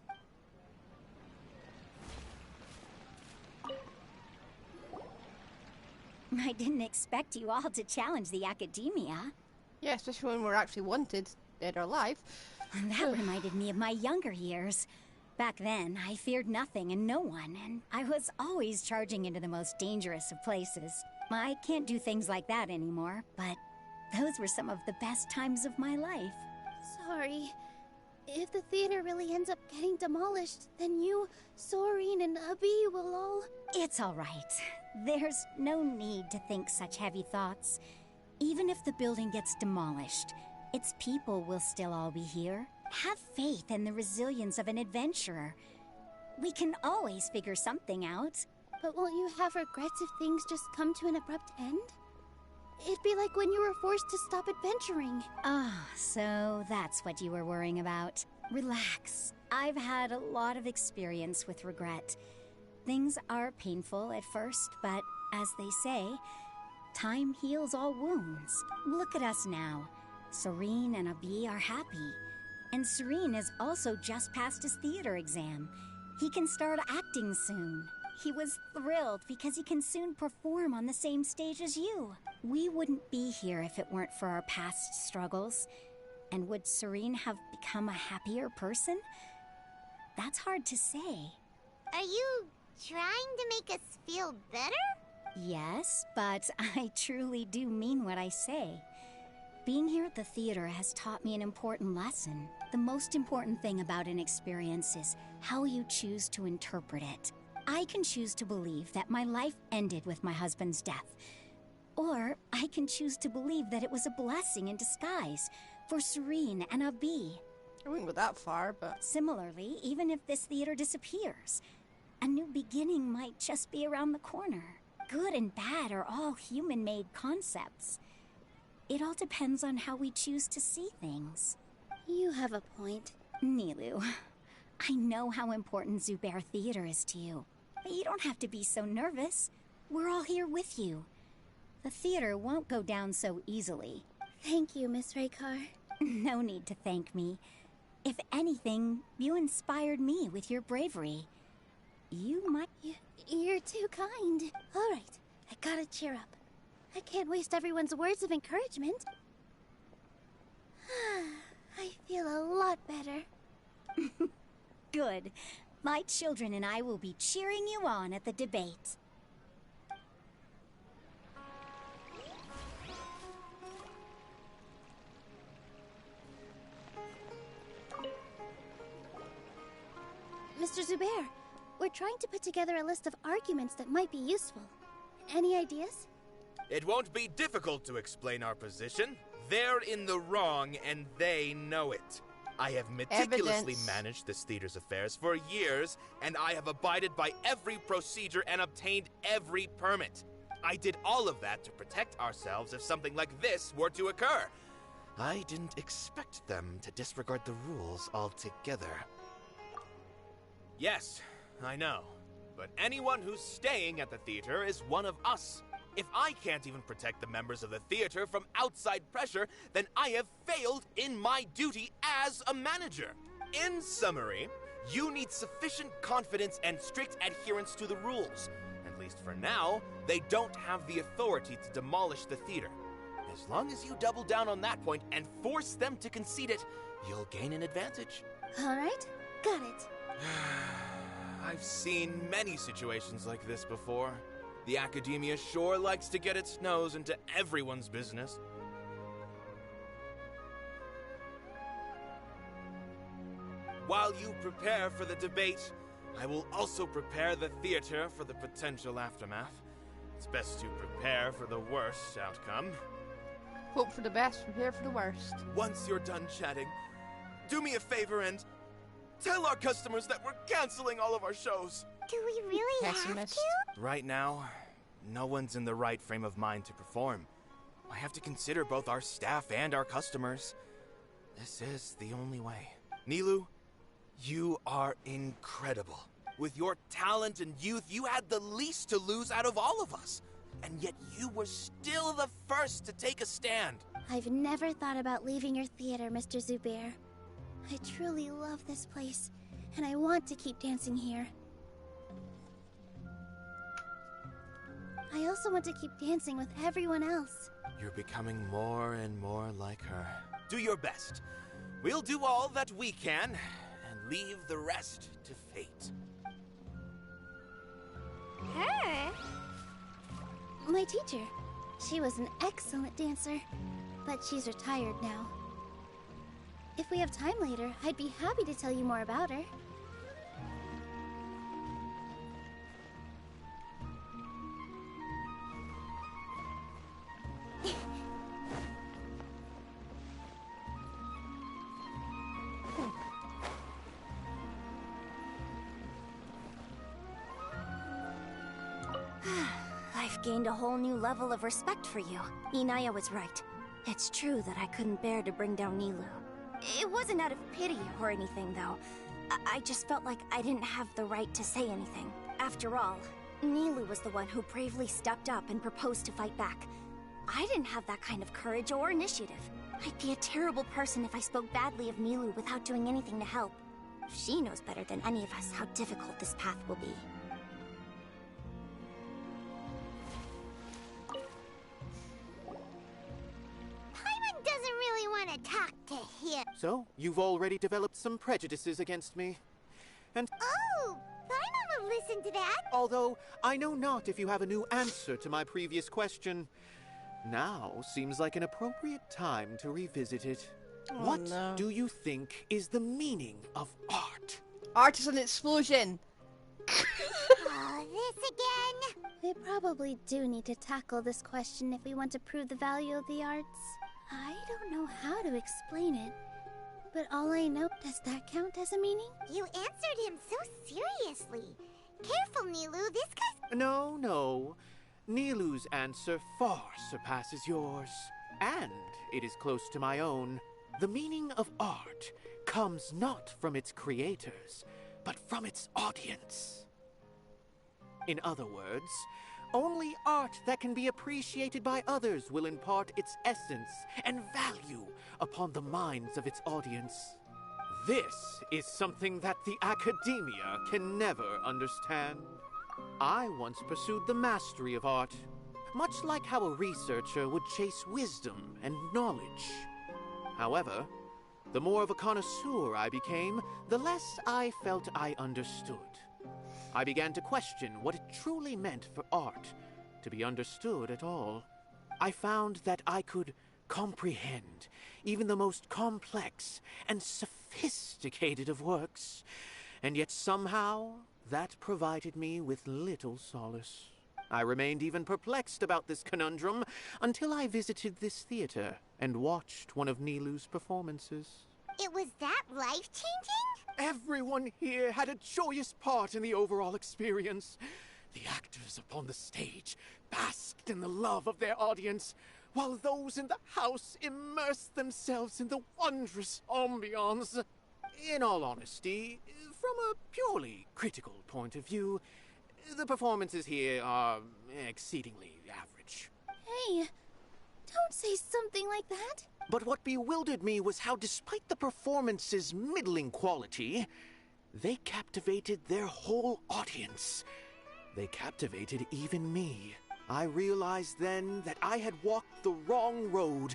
I didn't expect you all to challenge the academia. Yeah, especially when we're actually wanted, dead or alive. That reminded me of my younger years. Back then, I feared nothing and no one, and I was always charging into the most dangerous of places. I can't do things like that anymore, but those were some of the best times of my life. Sorry. If the theater really ends up getting demolished, then you, Soren, and Abi will all... It's all right. There's no need to think such heavy thoughts. Even if the building gets demolished, its people will still all be here. Have faith in the resilience of an adventurer. We can always figure something out. But won't you have regrets if things just come to an abrupt end? It'd be like when you were forced to stop adventuring. Ah, so that's what you were worrying about. Relax. I've had a lot of experience with regret. Things are painful at first, but as they say, time heals all wounds. Look at us now. Soren and Abi are happy. And Soren has also just passed his theater exam. He can start acting soon. He was thrilled because he can soon perform on the same stage as you. We wouldn't be here if it weren't for our past struggles. And would Soren have become a happier person? That's hard to say. Are you trying to make us feel better? Yes, but I truly do mean what I say. Being here at the theater has taught me an important lesson. The most important thing about an experience is how you choose to interpret it. I can choose to believe that my life ended with my husband's death. Or I can choose to believe that it was a blessing in disguise for Soren and Abi. I wouldn't go that far, but... Similarly, even if this theater disappears, a new beginning might just be around the corner. Good and bad are all human-made concepts. It all depends on how we choose to see things. You have a point. Nilou, I know how important Zubair Theater is to you. But you don't have to be so nervous. We're all here with you. The theater won't go down so easily. Thank you, Miss Raykar. No need to thank me. If anything, you inspired me with your bravery. You might... You're too kind. All right, I gotta cheer up. I can't waste everyone's words of encouragement. I feel a lot better. Good. My children and I will be cheering you on at the debate. Mr. Zubair, we're trying to put together a list of arguments that might be useful. Any ideas? It won't be difficult to explain our position. They're in the wrong, and they know it. I have meticulously managed this theater's affairs for years, and I have abided by every procedure and obtained every permit. I did all of that to protect ourselves if something like this were to occur. I didn't expect them to disregard the rules altogether. Yes, I know. But anyone who's staying at the theater is one of us. If I can't even protect the members of the theater from outside pressure, then I have failed in my duty as a manager. In summary, you need sufficient confidence and strict adherence to the rules. At least for now, they don't have the authority to demolish the theater. As long as you double down on that point and force them to concede it, you'll gain an advantage. Alright, got it. I've seen many situations like this before. The academia sure likes to get its nose into everyone's business. While you prepare for the debate, I will also prepare the theater for the potential aftermath. It's best to prepare for the worst outcome. Hope for the best, prepare for the worst. Once you're done chatting, do me a favor and tell our customers that we're canceling all of our shows. Do we really have to? Right now, no one's in the right frame of mind to perform. I have to consider both our staff and our customers. This is the only way. Nilou, you are incredible. With your talent and youth, you had the least to lose out of all of us. And yet you were still the first to take a stand. I've never thought about leaving your theater, Mr. Zubair. I truly love this place, and I want to keep dancing here. I also want to keep dancing with everyone else. You're becoming more and more like her. Do your best. We'll do all that we can, and leave the rest to fate. Her? My teacher. She was an excellent dancer, but she's retired now. If we have time later, I'd be happy to tell you more about her. I've gained a whole new level of respect for you. Inaya was right. It's true that I couldn't bear to bring down Nilou. It wasn't out of pity or anything, though. I just felt like I didn't have the right to say anything. After all, Nilou was the one who bravely stepped up and proposed to fight back. I didn't have that kind of courage or initiative. I'd be a terrible person if I spoke badly of Nilou without doing anything to help. She knows better than any of us how difficult this path will be. Paimon doesn't really want to talk to him. So, you've already developed some prejudices against me. And Oh, Paimon will listen to that. although I know not if you have a new answer to my previous question, now seems like an appropriate time to revisit it. Oh, What no. do you think is the meaning of art? Art is an explosion. Oh, this again? We probably do need to tackle this question if we want to prove the value of the arts. I don't know how to explain it, but all I know, does that count as a meaning? You answered him so seriously. Careful, Nilou, this guy's... No. Nilou's answer far surpasses yours. And it is close to my own. The meaning of art comes not from its creators, but from its audience. In other words, only art that can be appreciated by others will impart its essence and value upon the minds of its audience. This is something that the academia can never understand. I once pursued the mastery of art, much like how a researcher would chase wisdom and knowledge. However, the more of a connoisseur I became, the less I felt I understood. I began to question what it truly meant for art to be understood at all. I found that I could comprehend even the most complex and sophisticated of works, and yet somehow that provided me with little solace. I remained even perplexed about this conundrum until I visited this theater and watched one of Nilou's performances. It was that life-changing? Everyone here had a joyous part in the overall experience. The actors upon the stage basked in the love of their audience, while those in the house immersed themselves in the wondrous ambiance. In all honesty, from a purely critical point of view, the performances here are exceedingly average. Hey, don't say something like that. But what bewildered me was how, despite the performance's middling quality, they captivated their whole audience. They captivated even me. I realized then that I had walked the wrong road.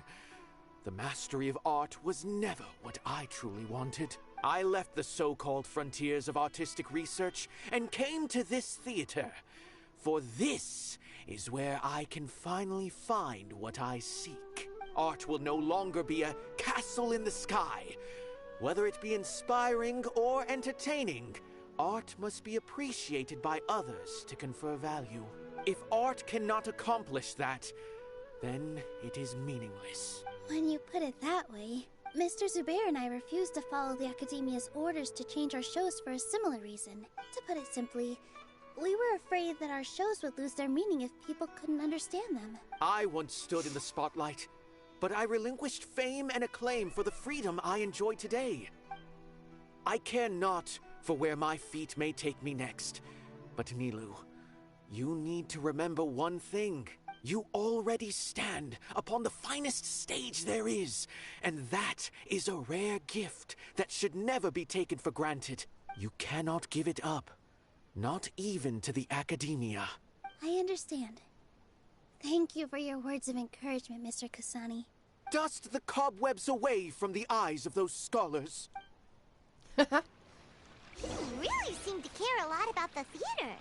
The mastery of art was never what I truly wanted. I left the so-called frontiers of artistic research and came to this theater. For this is where I can finally find what I seek. Art will no longer be a castle in the sky. Whether it be inspiring or entertaining, art must be appreciated by others to confer value. If art cannot accomplish that, then it is meaningless. When you put it that way, Mr. Zubair and I refused to follow the Academia's orders to change our shows for a similar reason. To put it simply, we were afraid that our shows would lose their meaning if people couldn't understand them. I once stood in the spotlight, but I relinquished fame and acclaim for the freedom I enjoy today. I care not for where my feet may take me next, but Nilou, you need to remember one thing. You already stand upon the finest stage there is, and that is a rare gift that should never be taken for granted. You cannot give it up, not even to the Academia. I understand. Thank you for your words of encouragement, Mr. Kasani. Dust the cobwebs away from the eyes of those scholars. You really seem to care a lot about the theater.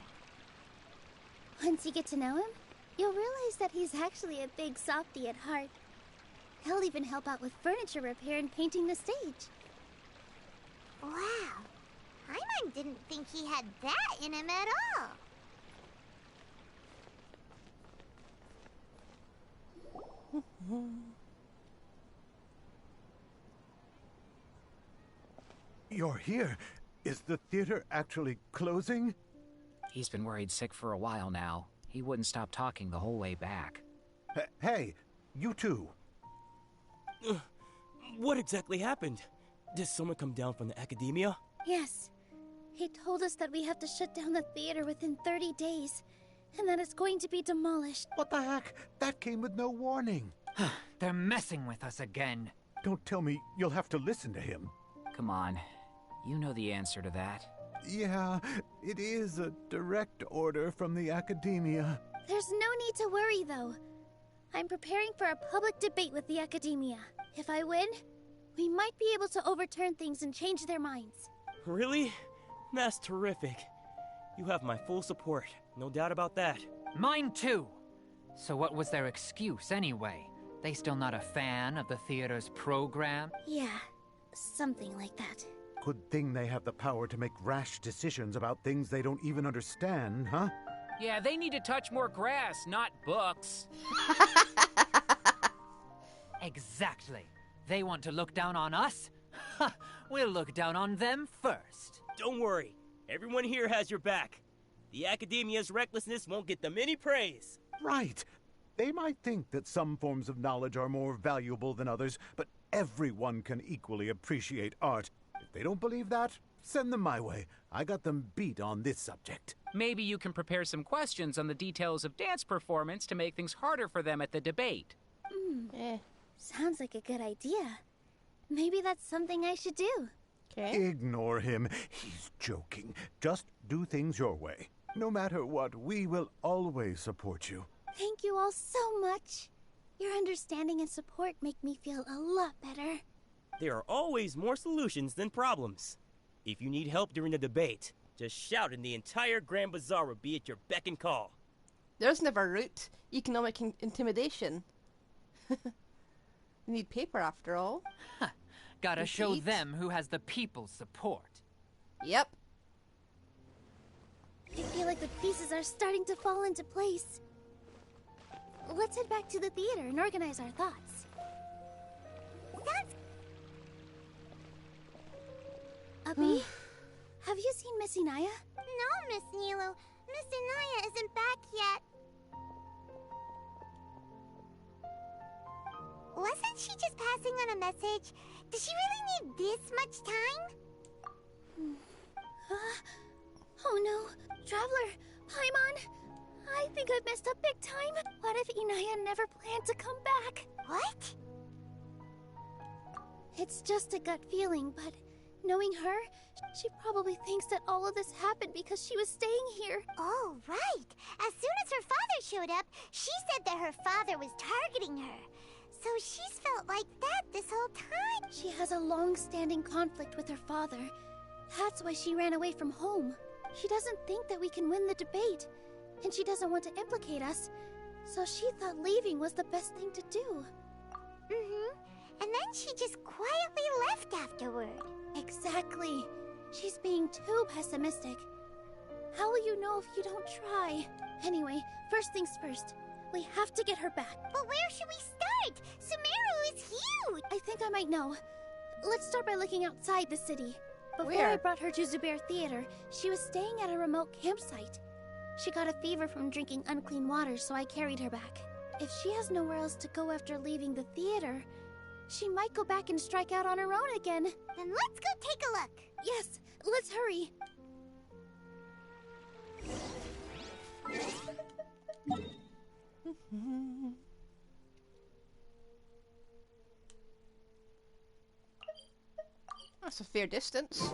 Once you get to know him, you'll realize that he's actually a big softie at heart. He'll even help out with furniture repair and painting the stage. Wow. Paimon didn't think he had that in him at all. You're here. Is the theater actually closing? He's been worried sick for a while now. He wouldn't stop talking the whole way back. Hey, you two. What exactly happened? Did someone come down from the Academia? Yes. He told us that we have to shut down the theater within 30 days, and that it's going to be demolished. What the heck? That came with no warning. They're messing with us again. Don't tell me you'll have to listen to him. Come on. You know the answer to that. Yeah, it is a direct order from the Academia. There's no need to worry, though. I'm preparing for a public debate with the Academia. If I win, we might be able to overturn things and change their minds. Really? That's terrific. You have my full support, no doubt about that. Mine too. So what was their excuse anyway? They still not a fan of the theater's program? Yeah, something like that. Good thing they have the power to make rash decisions about things they don't even understand, huh? Yeah, they need to touch more grass, not books. Exactly. They want to look down on us? Ha! We'll look down on them first. Don't worry. Everyone here has your back. The Academia's recklessness won't get them any praise. Right. They might think that some forms of knowledge are more valuable than others, but everyone can equally appreciate art. If they don't believe that, send them my way. I got them beat on this subject. Maybe you can prepare some questions on the details of dance performance to make things harder for them at the debate. Sounds like a good idea. Maybe that's something I should do. Ignore him. He's joking. Just do things your way. No matter what, we will always support you. Thank you all so much. Your understanding and support make me feel a lot better. There are always more solutions than problems. If you need help during the debate, just shout and the entire Grand Bazaar will be at your beck and call. There's never root. Economic intimidation. We need paper after all. Gotta Indeed. show them who has the people's support. Yep. I feel like the pieces are starting to fall into place. Let's head back to the theater and organize our thoughts. Abby, have you seen Miss Inaya? No, Miss Nilou. Miss Inaya isn't back yet. Wasn't she just passing on a message? Does she really need this much time? Oh no. Traveler, Paimon, I think I've messed up big time. What if Inaya never planned to come back? What? It's just a gut feeling, but Knowing her, she probably thinks that all of this happened because she was staying here. Oh, right. As soon as her father showed up, she said that her father was targeting her. So she's felt like that this whole time. She has a long-standing conflict with her father. That's why she ran away from home. She doesn't think that we can win the debate, and she doesn't want to implicate us, so she thought leaving was the best thing to do. And then she just quietly left afterward. Exactly. She's being too pessimistic. How will you know if you don't try? Anyway, first things first. We have to get her back. But where should we start? Sumeru is huge! I think I might know. Let's start by looking outside the city. Before Where? I brought her to Zubair Theater, she was staying at a remote campsite. She got a fever from drinking unclean water, so I carried her back. If she has nowhere else to go after leaving the theater, she might go back and strike out on her own again. Then let's go take a look. Yes, let's hurry. That's a fair distance.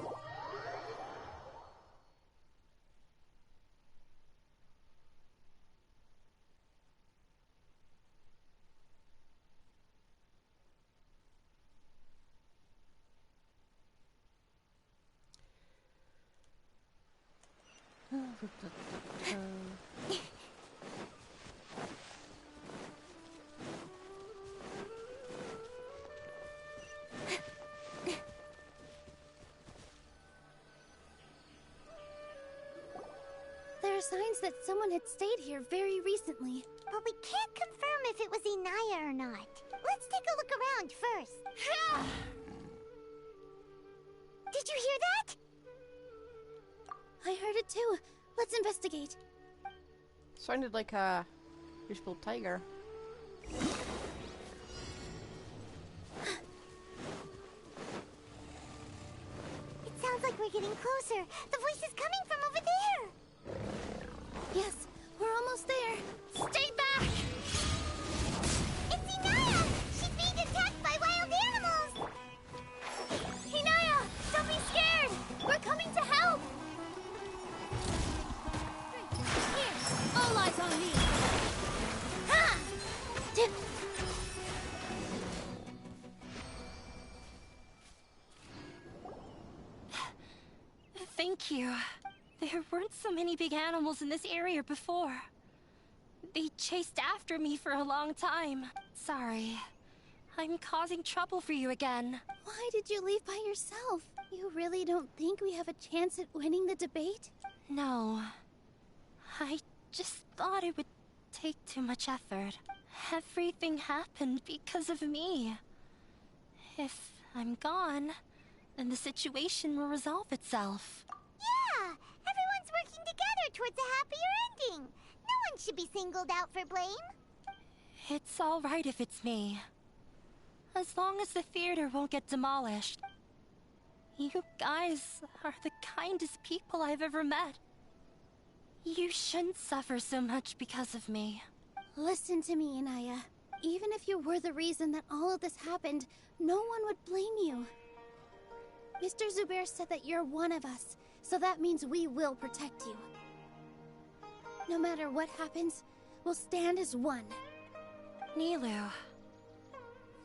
There are signs that someone had stayed here very recently. But we can't confirm if it was Inaya or not. Let's take a look around first. Did you hear that? I heard it too. Let's investigate. Sounded like a useful tiger. It sounds like we're getting closer. The voice is coming from over there. Yes, we're almost there. Stay back! It's Inaya! She's being attacked by wild animals! Inaya, don't be scared! We're coming to help! Here, all eyes on me! Ha! Thank you. There weren't so many big animals in this area before. They chased after me for a long time. Sorry. I'm causing trouble for you again. Why did you leave by yourself? You really don't think we have a chance at winning the debate? No. I just thought it would take too much effort. Everything happened because of me. If I'm gone, then the situation will resolve itself. Yeah! Everyone's working together towards a happier ending. No one should be singled out for blame. It's all right if it's me. As long as the theater won't get demolished. You guys are the kindest people I've ever met. You shouldn't suffer so much because of me. Listen to me, Inaya. Even if you were the reason that all of this happened, no one would blame you. Mr. Zubair said that you're one of us, so that means we will protect you. No matter what happens, we'll stand as one. Nilou,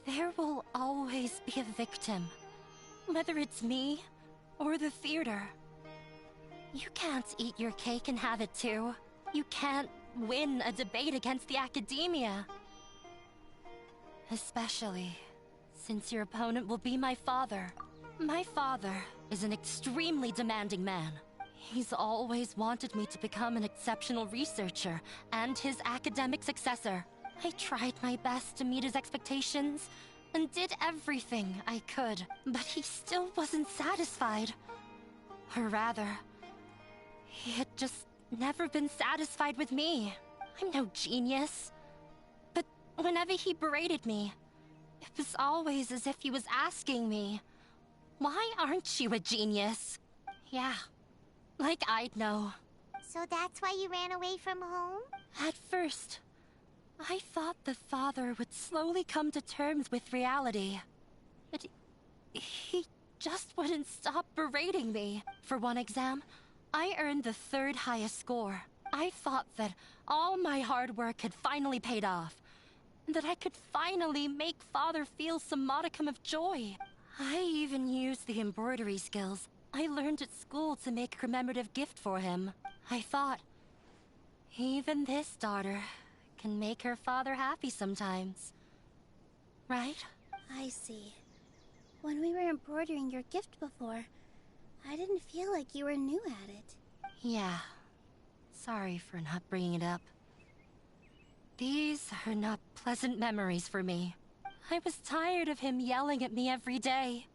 there will always be a victim. Whether it's me or the theater. You can't eat your cake and have it too. You can't win a debate against the academia. Especially since your opponent will be my father. My father is an extremely demanding man. He's always wanted me to become an exceptional researcher and his academic successor. I tried my best to meet his expectations and did everything I could, but he still wasn't satisfied. Or rather, he had just never been satisfied with me. I'm no genius. But whenever he berated me, it was always as if he was asking me, "Why aren't you a genius?" Yeah, like I'd know. So that's why you ran away from home? At first, I thought the father would slowly come to terms with reality. But he just wouldn't stop berating me. For one exam, I earned the 3rd highest score. I thought that all my hard work had finally paid off, and that I could finally make Father feel some modicum of joy. I even used the embroidery skills I learned at school to make a commemorative gift for him. I thought, even this daughter can make her father happy sometimes. Right? I see. When we were embroidering your gift before, I didn't feel like you were new at it. Yeah. Sorry for not bringing it up. These are not pleasant memories for me. I was tired of him yelling at me every day.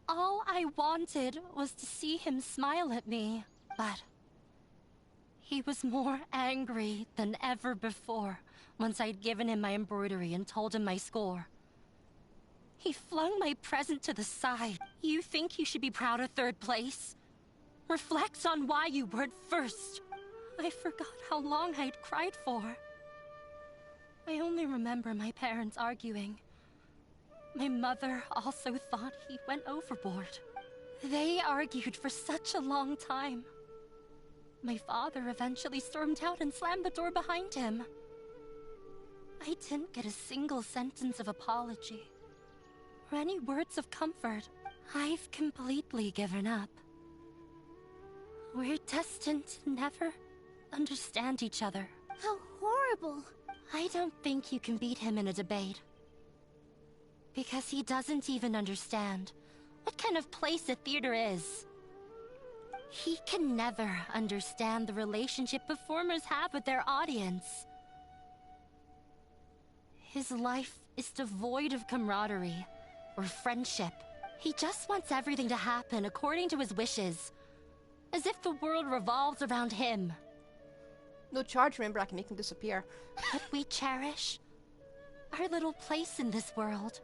All I wanted was to see him smile at me, but he was more angry than ever before once I'd given him my embroidery and told him my score. He flung my present to the side. You think you should be proud of 3rd place? Reflect on why you weren't 1st. I forgot how long I'd cried for. I only remember my parents arguing. My mother also thought he went overboard. They argued for such a long time. My father eventually stormed out and slammed the door behind him. I didn't get a single sentence of apology or any words of comfort. I've completely given up. We're destined to never understand each other. How horrible! I don't think you can beat him in a debate. Because he doesn't even understand what kind of place a theater is. He can never understand the relationship performers have with their audience. His life is devoid of camaraderie or friendship. He just wants everything to happen according to his wishes, as if the world revolves around him. No charge, remember, I can make him disappear. What we cherish, our little place in this world,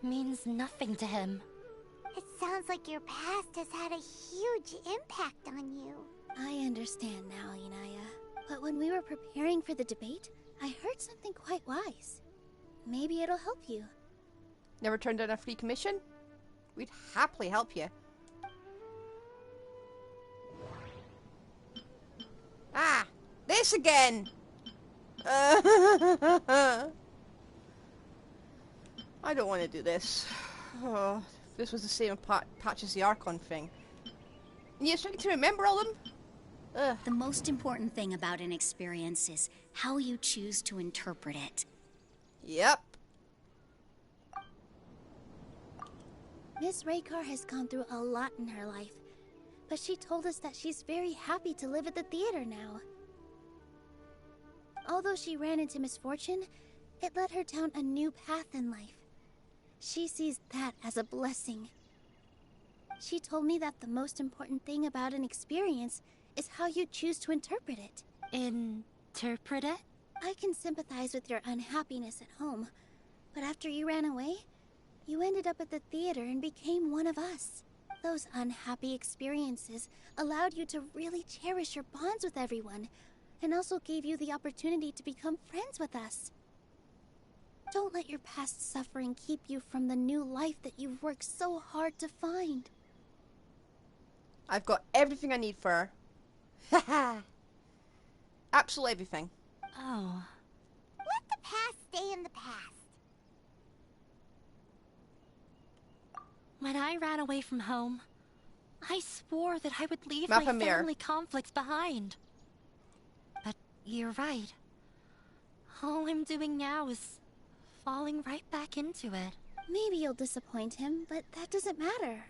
means nothing to him. It sounds like your past has had a huge impact on you. I understand now, Inaya. But when we were preparing for the debate, I heard something quite wise. Maybe it'll help you. Never turned down a free commission? We'd happily help you. Ah! This again! I don't want to do this. Oh, this was the same patch as the Archon thing. And you're starting to remember all of them? Ugh. The most important thing about an experience is how you choose to interpret it. Yep. Miss Raykar has gone through a lot in her life, but she told us that she's very happy to live at the theater now. Although she ran into misfortune, it led her down a new path in life. She sees that as a blessing. She told me that the most important thing about an experience is how you choose to interpret it. Interpret it? I can sympathize with your unhappiness at home, but after you ran away, you ended up at the theater and became one of us. Those unhappy experiences allowed you to really cherish your bonds with everyone, and also gave you the opportunity to become friends with us. Don't let your past suffering keep you from the new life that you've worked so hard to find. I've got everything I need for her. Haha. Absolutely everything. Oh. Let the past stay in the past. When I ran away from home, I swore that I would leave my Mapamir. family conflicts behind. But you're right. All I'm doing now is falling right back into it. Maybe you'll disappoint him, but that doesn't matter.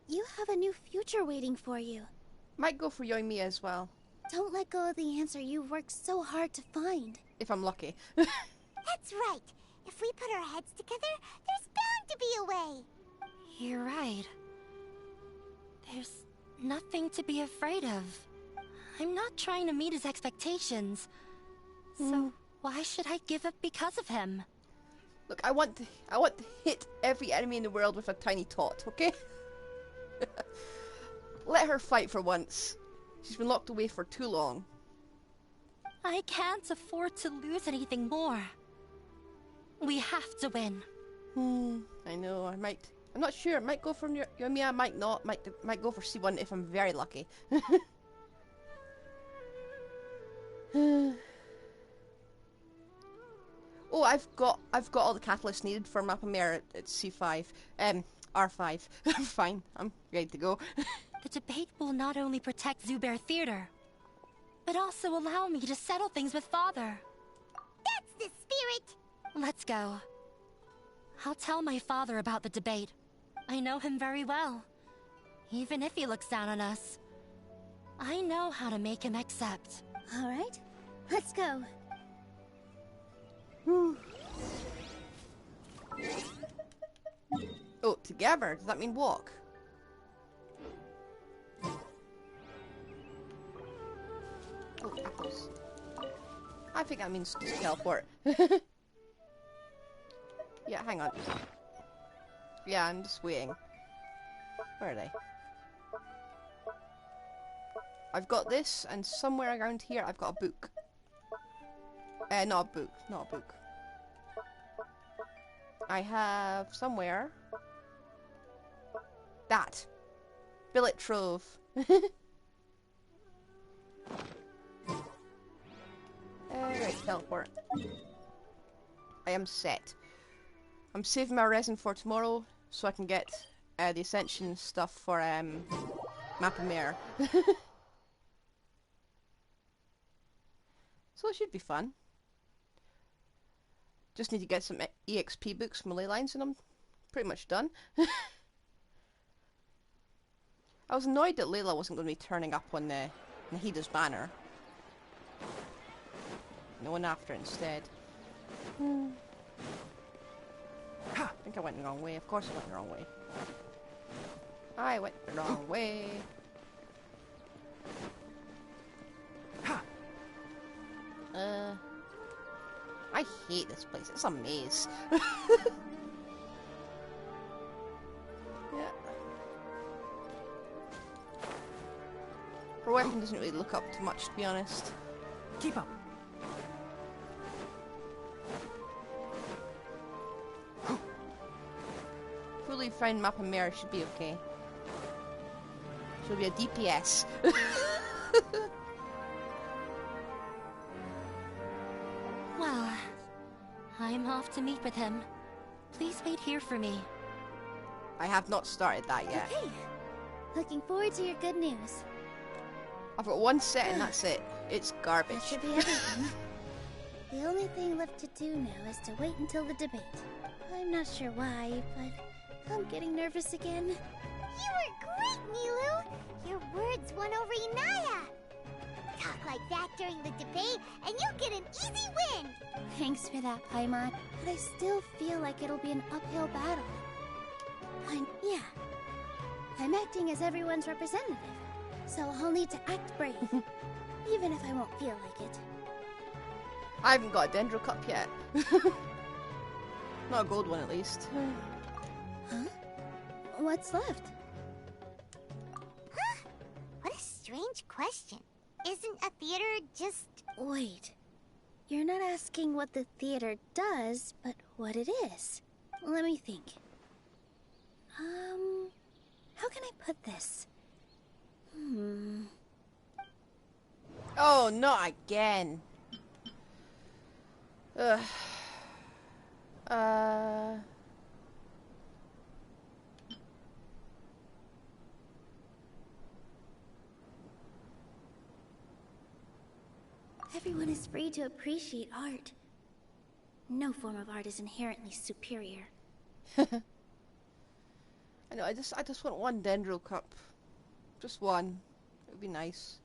You have a new future waiting for you. Might go for young Mia as well. Don't let go of the answer you've worked so hard to find. If I'm lucky. That's right. If we put our heads together, there's bound to be a way. You're right. There's nothing to be afraid of. I'm not trying to meet his expectations. So why should I give up because of him? Look, I want to hit every enemy in the world with a tiny tot, okay? Let her fight for once. She's been locked away for too long. I can't afford to lose anything more. We have to win. I know, I might I'm not sure. Might go for Yoimiya, might not. Might go for C1 if I'm very lucky. Oh, I've got all the catalysts needed for Mappa Mare at C5. R5. Fine. I'm ready to go. The debate will not only protect Zubair Theater, but also allow me to settle things with Father. That's the spirit! Let's go. I'll tell my father about the debate. I know him very well. Even if he looks down on us, I know how to make him accept. All right, let's go. Oh, together? Does that mean walk? Oh, apples. I think that means just teleport. Yeah, hang on. Yeah, I'm just waiting. Where are they? I've got this, and somewhere around here I've got a book. Not a book. Not a book. I have somewhere... that. Billet Trove. Right, teleport. I am set. I'm saving my resin for tomorrow, so I can get the Ascension stuff for Mappa Mare. So it should be fun. Just need to get some EXP books from ley lines and I'm pretty much done. I was annoyed that Layla wasn't going to be turning up on Nahida's banner. No one after instead. I think I went the wrong way. Of course I went the wrong way. I went the wrong way. I hate this place. It's a maze. Yeah. Her weapon doesn't really look up too much, to be honest. Keep up. Fully found Mappa Mare should be okay. She'll be a DPS. Well, I'm off to meet with him. Please wait here for me. I have not started that yet. Okay. Looking forward to your good news. I've got one set and that's it. It's garbage. That should be everything. The only thing left to do now is to wait until the debate. I'm not sure why, but I'm getting nervous again. You were great, Nilou! Your words won over Inaya! Talk like that during the debate, and you'll get an easy win! Thanks for that, Paimon. But I still feel like it'll be an uphill battle. Yeah. I'm acting as everyone's representative, so I'll need to act brave. Even if I won't feel like it. I haven't got a Dendro Cup yet. Not a gold one, at least. Huh? What's left? Huh? What a strange question. Isn't a theater just... Wait. You're not asking what the theater does, but what it is. Let me think. How can I put this? Oh, not again. Ugh. Everyone is free to appreciate art. No form of art is inherently superior. I know, I just want one Dendro Cup. Just one. It would be nice.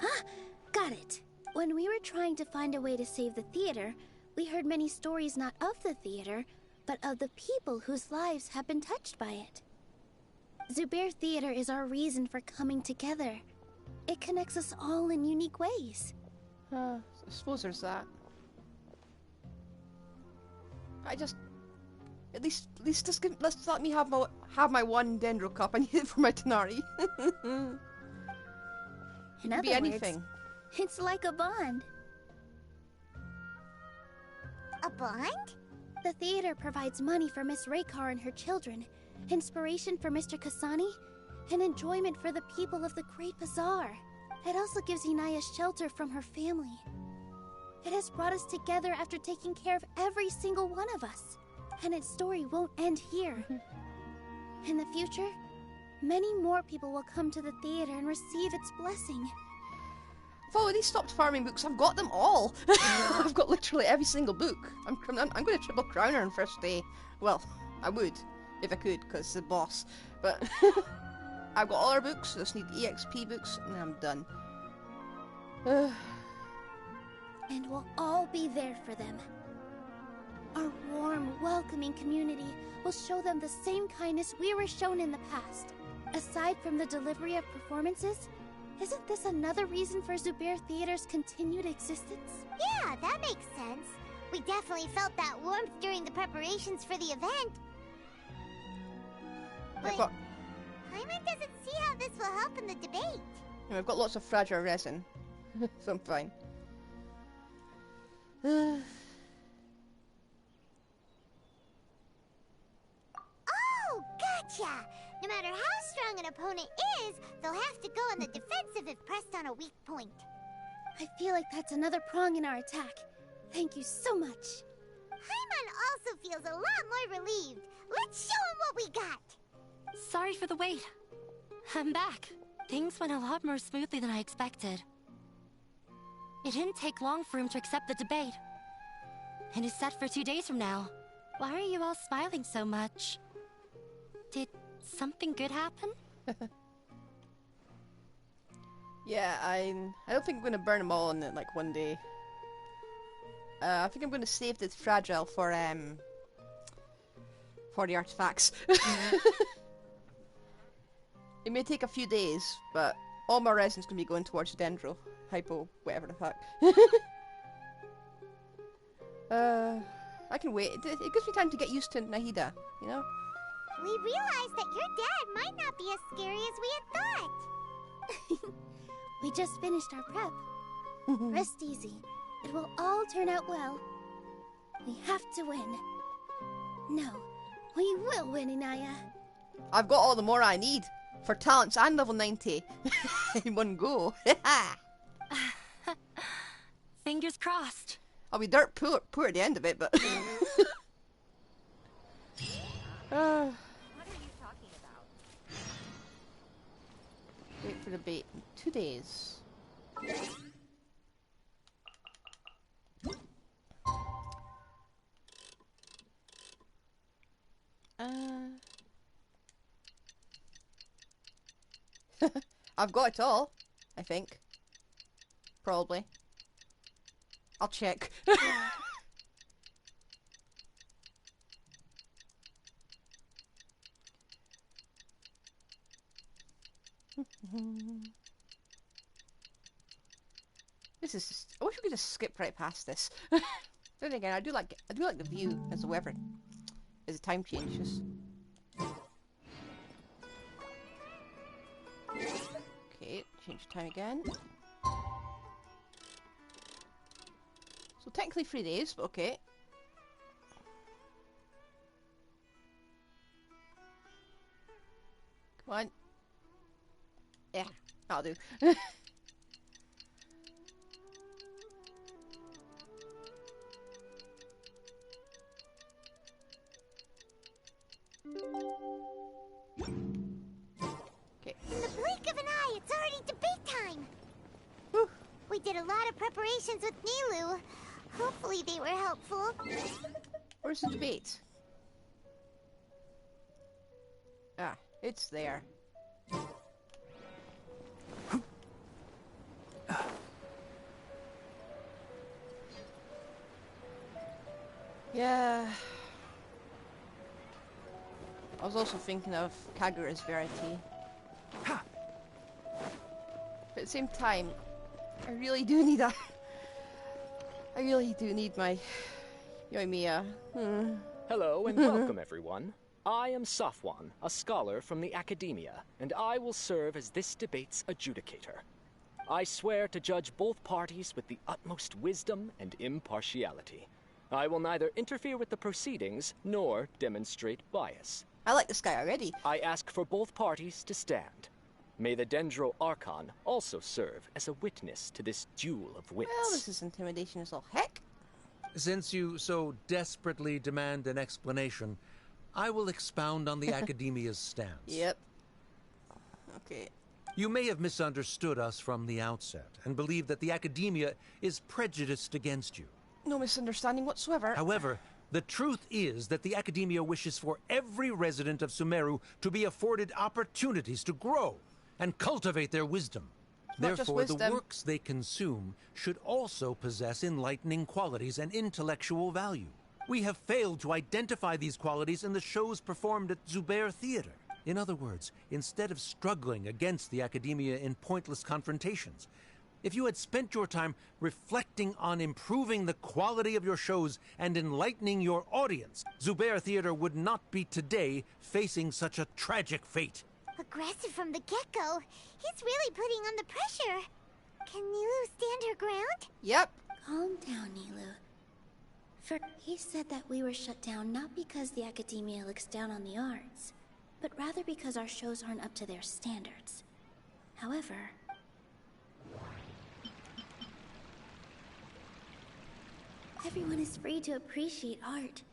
Ah! Got it! When we were trying to find a way to save the theater, we heard many stories not of the theater, but of the people whose lives have been touched by it. Zubair Theater is our reason for coming together. It connects us all in unique ways. I suppose there's that. At least just let's let me have my one Dendro Cup. I need it for my Tanari. In other be anything. words, it's like a bond. A bond? The theater provides money for Miss Raykar and her children, inspiration for Mr. Kasani, and enjoyment for the people of the Great Bazaar. It also gives Inaya shelter from her family. It has brought us together after taking care of every single one of us. And its story won't end here. In the future, many more people will come to the theater and receive its blessing. I've already stopped farming books. I've got them all. I've got literally every single book. I'm going to triple crown her on first day. Well, I would, if I could, because it's the boss. But I've got all our books. I just need EXP books, and I'm done. And we'll all be there for them. Our warm, welcoming community will show them the same kindness we were shown in the past. Aside from the delivery of performances, isn't this another reason for Zubair Theater's continued existence? Yeah, that makes sense. We definitely felt that warmth during the preparations for the event. But Paimon doesn't see how this will help in the debate. I've got lots of fragile resin, so I'm fine. Oh, gotcha! No matter how strong an opponent is, they'll have to go on the defensive if pressed on a weak point. I feel like that's another prong in our attack. Thank you so much. Paimon also feels a lot more relieved. Let's show him what we got! Sorry for the wait. I'm back. Things went a lot more smoothly than I expected. It didn't take long for him to accept the debate. It is set for 2 days from now. Why are you all smiling so much? Did something good happen? Yeah, I don't think I'm going to burn them all in like one day. I think I'm going to save the fragile for the artifacts. It may take a few days, but all my resin's going to be going towards Dendro, Hypo, whatever the fuck. I can wait. It gives me time to get used to Nahida, you know? We realized that your dad might not be as scary as we had thought. We just finished our prep. Rest easy. It will all turn out well. We have to win. No, we will win, Inaya. I've got all the more I need for talents and level 90 in one go. Fingers crossed. I'll be dirt poor at the end of it, but... What are you talking about? Wait for the bait in 2 days. I've got it all, I think. Probably. I'll check. This is just, I wish we could just skip right past this. Then again, I do like the view as the weather, as the time changes. Okay, change time again. So technically 3 days, but okay. Come on. Yeah, that'll do. In the blink of an eye, it's already debate time! Whew. We did a lot of preparations with Nilou. Hopefully they were helpful. Where's the debate? Ah, it's there. Yeah. I was also thinking of Kagura's Verity. But at the same time, I really do need a... I really do need my... Yoimiya. Hello and welcome everyone. I am Safwan, a scholar from the Academia, and I will serve as this debate's adjudicator. I swear to judge both parties with the utmost wisdom and impartiality. I will neither interfere with the proceedings nor demonstrate bias. I like this guy already. I ask for both parties to stand. May the Dendro Archon also serve as a witness to this duel of wits. Well, this is intimidation as all heck. Since you so desperately demand an explanation, I will expound on the Academia's stance. Yep. Okay. You may have misunderstood us from the outset and believe that the Academia is prejudiced against you. No misunderstanding whatsoever. However, the truth is that the Academia wishes for every resident of Sumeru to be afforded opportunities to grow and cultivate their wisdom. Therefore, the works they consume should also possess enlightening qualities and intellectual value. We have failed to identify these qualities in the shows performed at Zubair Theater. In other words, instead of struggling against the Academia in pointless confrontations, if you had spent your time reflecting on improving the quality of your shows and enlightening your audience, Zubair Theater would not be today facing such a tragic fate. Aggressive from the get-go. He's really putting on the pressure. Can Nilou stand her ground? Yep. Calm down, Nilou. He said that we were shut down not because the Academia looks down on the arts, but rather because our shows aren't up to their standards. However, everyone is free to appreciate art.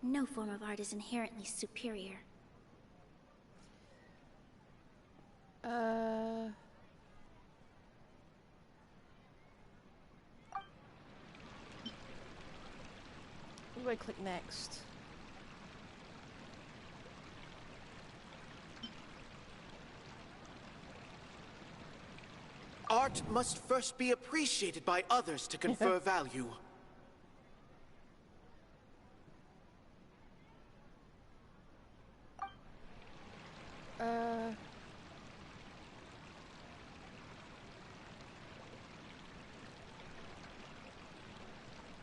No form of art is inherently superior. Where do I click next? Art must first be appreciated by others to confer value.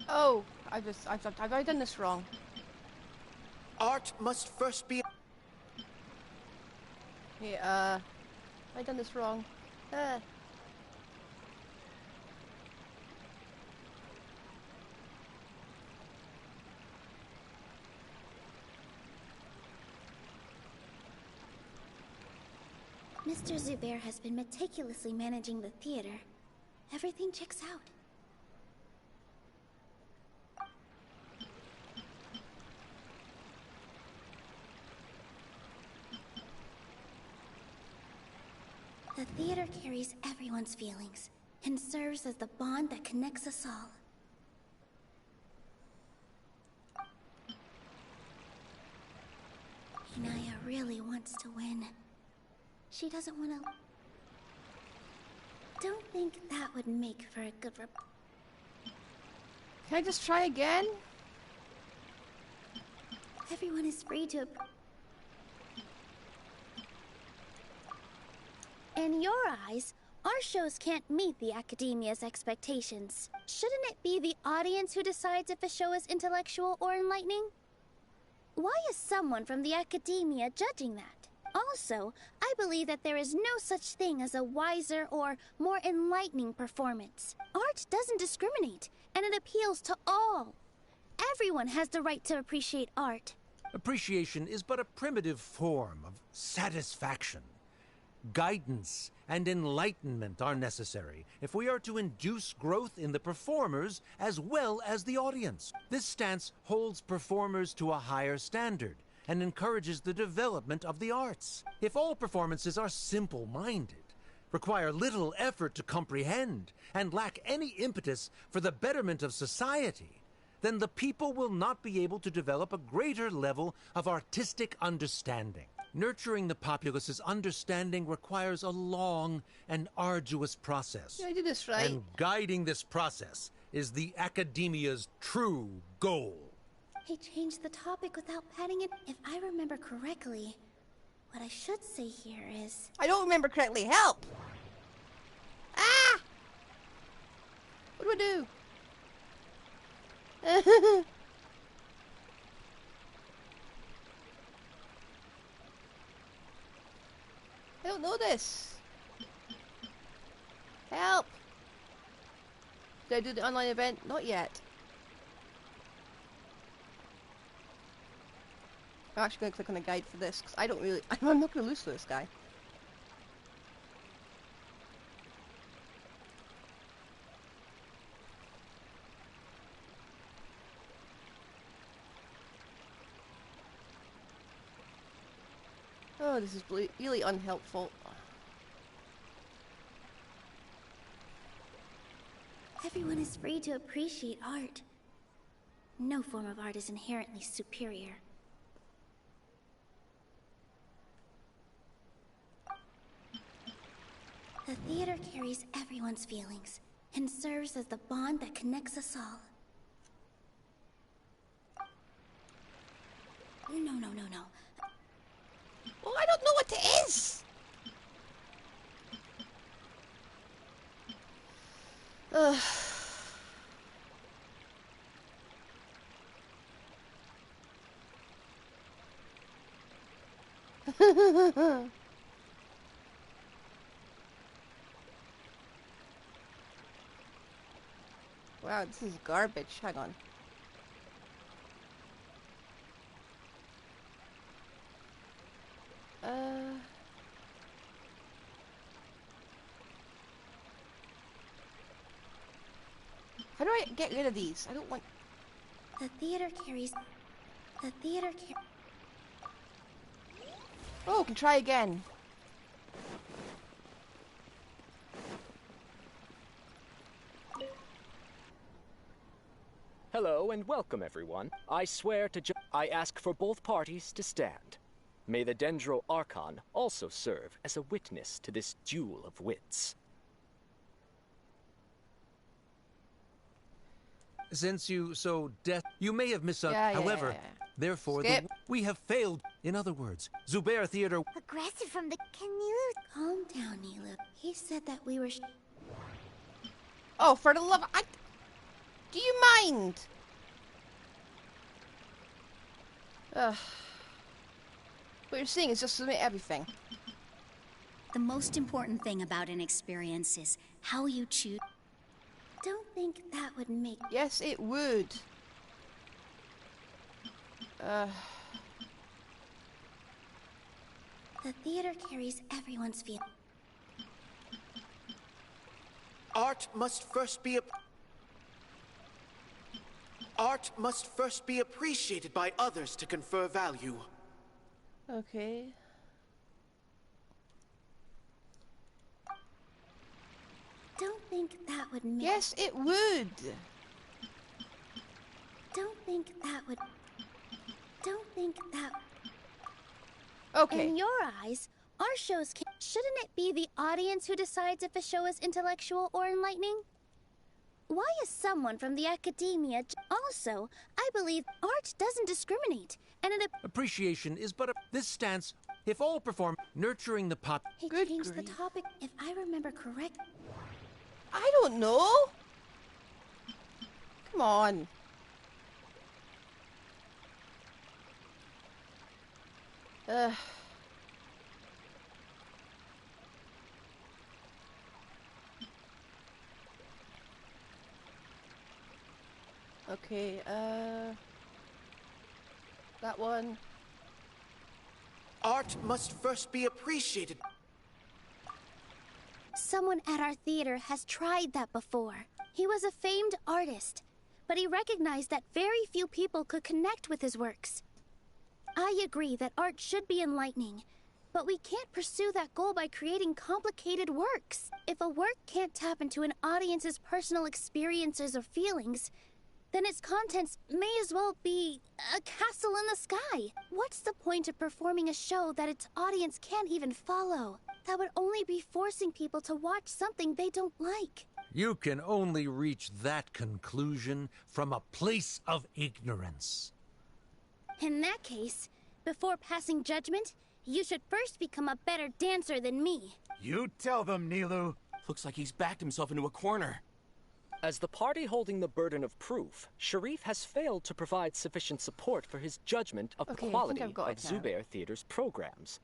Oh, I've already done this wrong. Art must first be... Yeah, I've done this wrong. Mr. Zubair has been meticulously managing the theater. Everything checks out. The theater carries everyone's feelings and serves as the bond that connects us all. Inaya really wants to win. She doesn't want to... Don't think that would make for a good Can I just try again? Everyone is free to... In your eyes, our shows can't meet the Academia's expectations. Shouldn't it be the audience who decides if a show is intellectual or enlightening? Why is someone from the Academia judging that? Also, I believe that there is no such thing as a wiser or more enlightening performance. Art doesn't discriminate, and it appeals to all. Everyone has the right to appreciate art. Appreciation is but a primitive form of satisfaction. Guidance and enlightenment are necessary if we are to induce growth in the performers as well as the audience. This stance holds performers to a higher standard and encourages the development of the arts. If all performances are simple-minded, require little effort to comprehend, and lack any impetus for the betterment of society, then the people will not be able to develop a greater level of artistic understanding. Nurturing the populace's understanding requires a long and arduous process. Yeah, I did this right. And guiding this process is the Academia's true goal. He changed the topic without padding it. If I remember correctly, what I should say here is... I don't remember correctly. Help! Ah! What do I do? I don't know this. Help! Did I do the online event? Not yet. I'm actually going to click on the guide for this, because I don't really... I'm not going to lose to this guy. Oh, this is really unhelpful. Everyone is free to appreciate art. No form of art is inherently superior. The theater carries everyone's feelings and serves as the bond that connects us all. No. Oh, I don't know what it is! Ugh. Wow, this is garbage. Hang on. How do I get rid of these? I don't want... The theater carries... Oh, can try again. Hello and welcome, everyone. I swear to I ask for both parties to stand. May the Dendro Archon also serve as a witness to this duel of wits. Since you you may have however, therefore we have failed. In other words, Zubair Theater... Aggressive from the... Can Nilou... Calm down, Nilou. He said that we were... Oh, for the love of... Do you mind? Ugh. What you're saying is just submit everything. The most important thing about an experience is how you choose. Don't think that would make... Yes, it would. The theater carries everyone's feelings. Art must first be appreciated by others to confer value. Okay. Don't think that would make... Yes, it would. Don't think that would... Don't think that... Okay. In your eyes, our shows can... Shouldn't it be the audience who decides if a show is intellectual or enlightening? Why is someone from the academia... Also, I believe art doesn't discriminate, and it... Appreciation is but a... This stance, if all perform, nurturing the pot... He changed the topic, if I remember correct... I don't know. Come on. Okay, that one. Art must first be appreciated. Someone at our theater has tried that before. He was a famed artist, but he recognized that very few people could connect with his works. I agree that art should be enlightening, but we can't pursue that goal by creating complicated works. If a work can't tap into an audience's personal experiences or feelings, then its contents may as well be a castle in the sky. What's the point of performing a show that its audience can't even follow? That would only be forcing people to watch something they don't like. You can only reach that conclusion from a place of ignorance. In that case, before passing judgment, you should first become a better dancer than me. You tell them, Nilou. Looks like he's backed himself into a corner. As the party holding the burden of proof, Sharif has failed to provide sufficient support for his judgment of the quality of Zubair Theater's programs.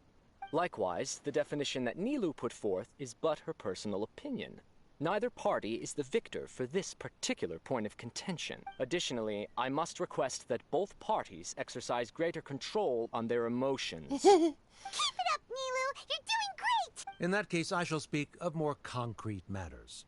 Likewise, the definition that Nilou put forth is but her personal opinion. Neither party is the victor for this particular point of contention. Additionally, I must request that both parties exercise greater control on their emotions. Keep it up, Nilou! You're doing great! In that case, I shall speak of more concrete matters.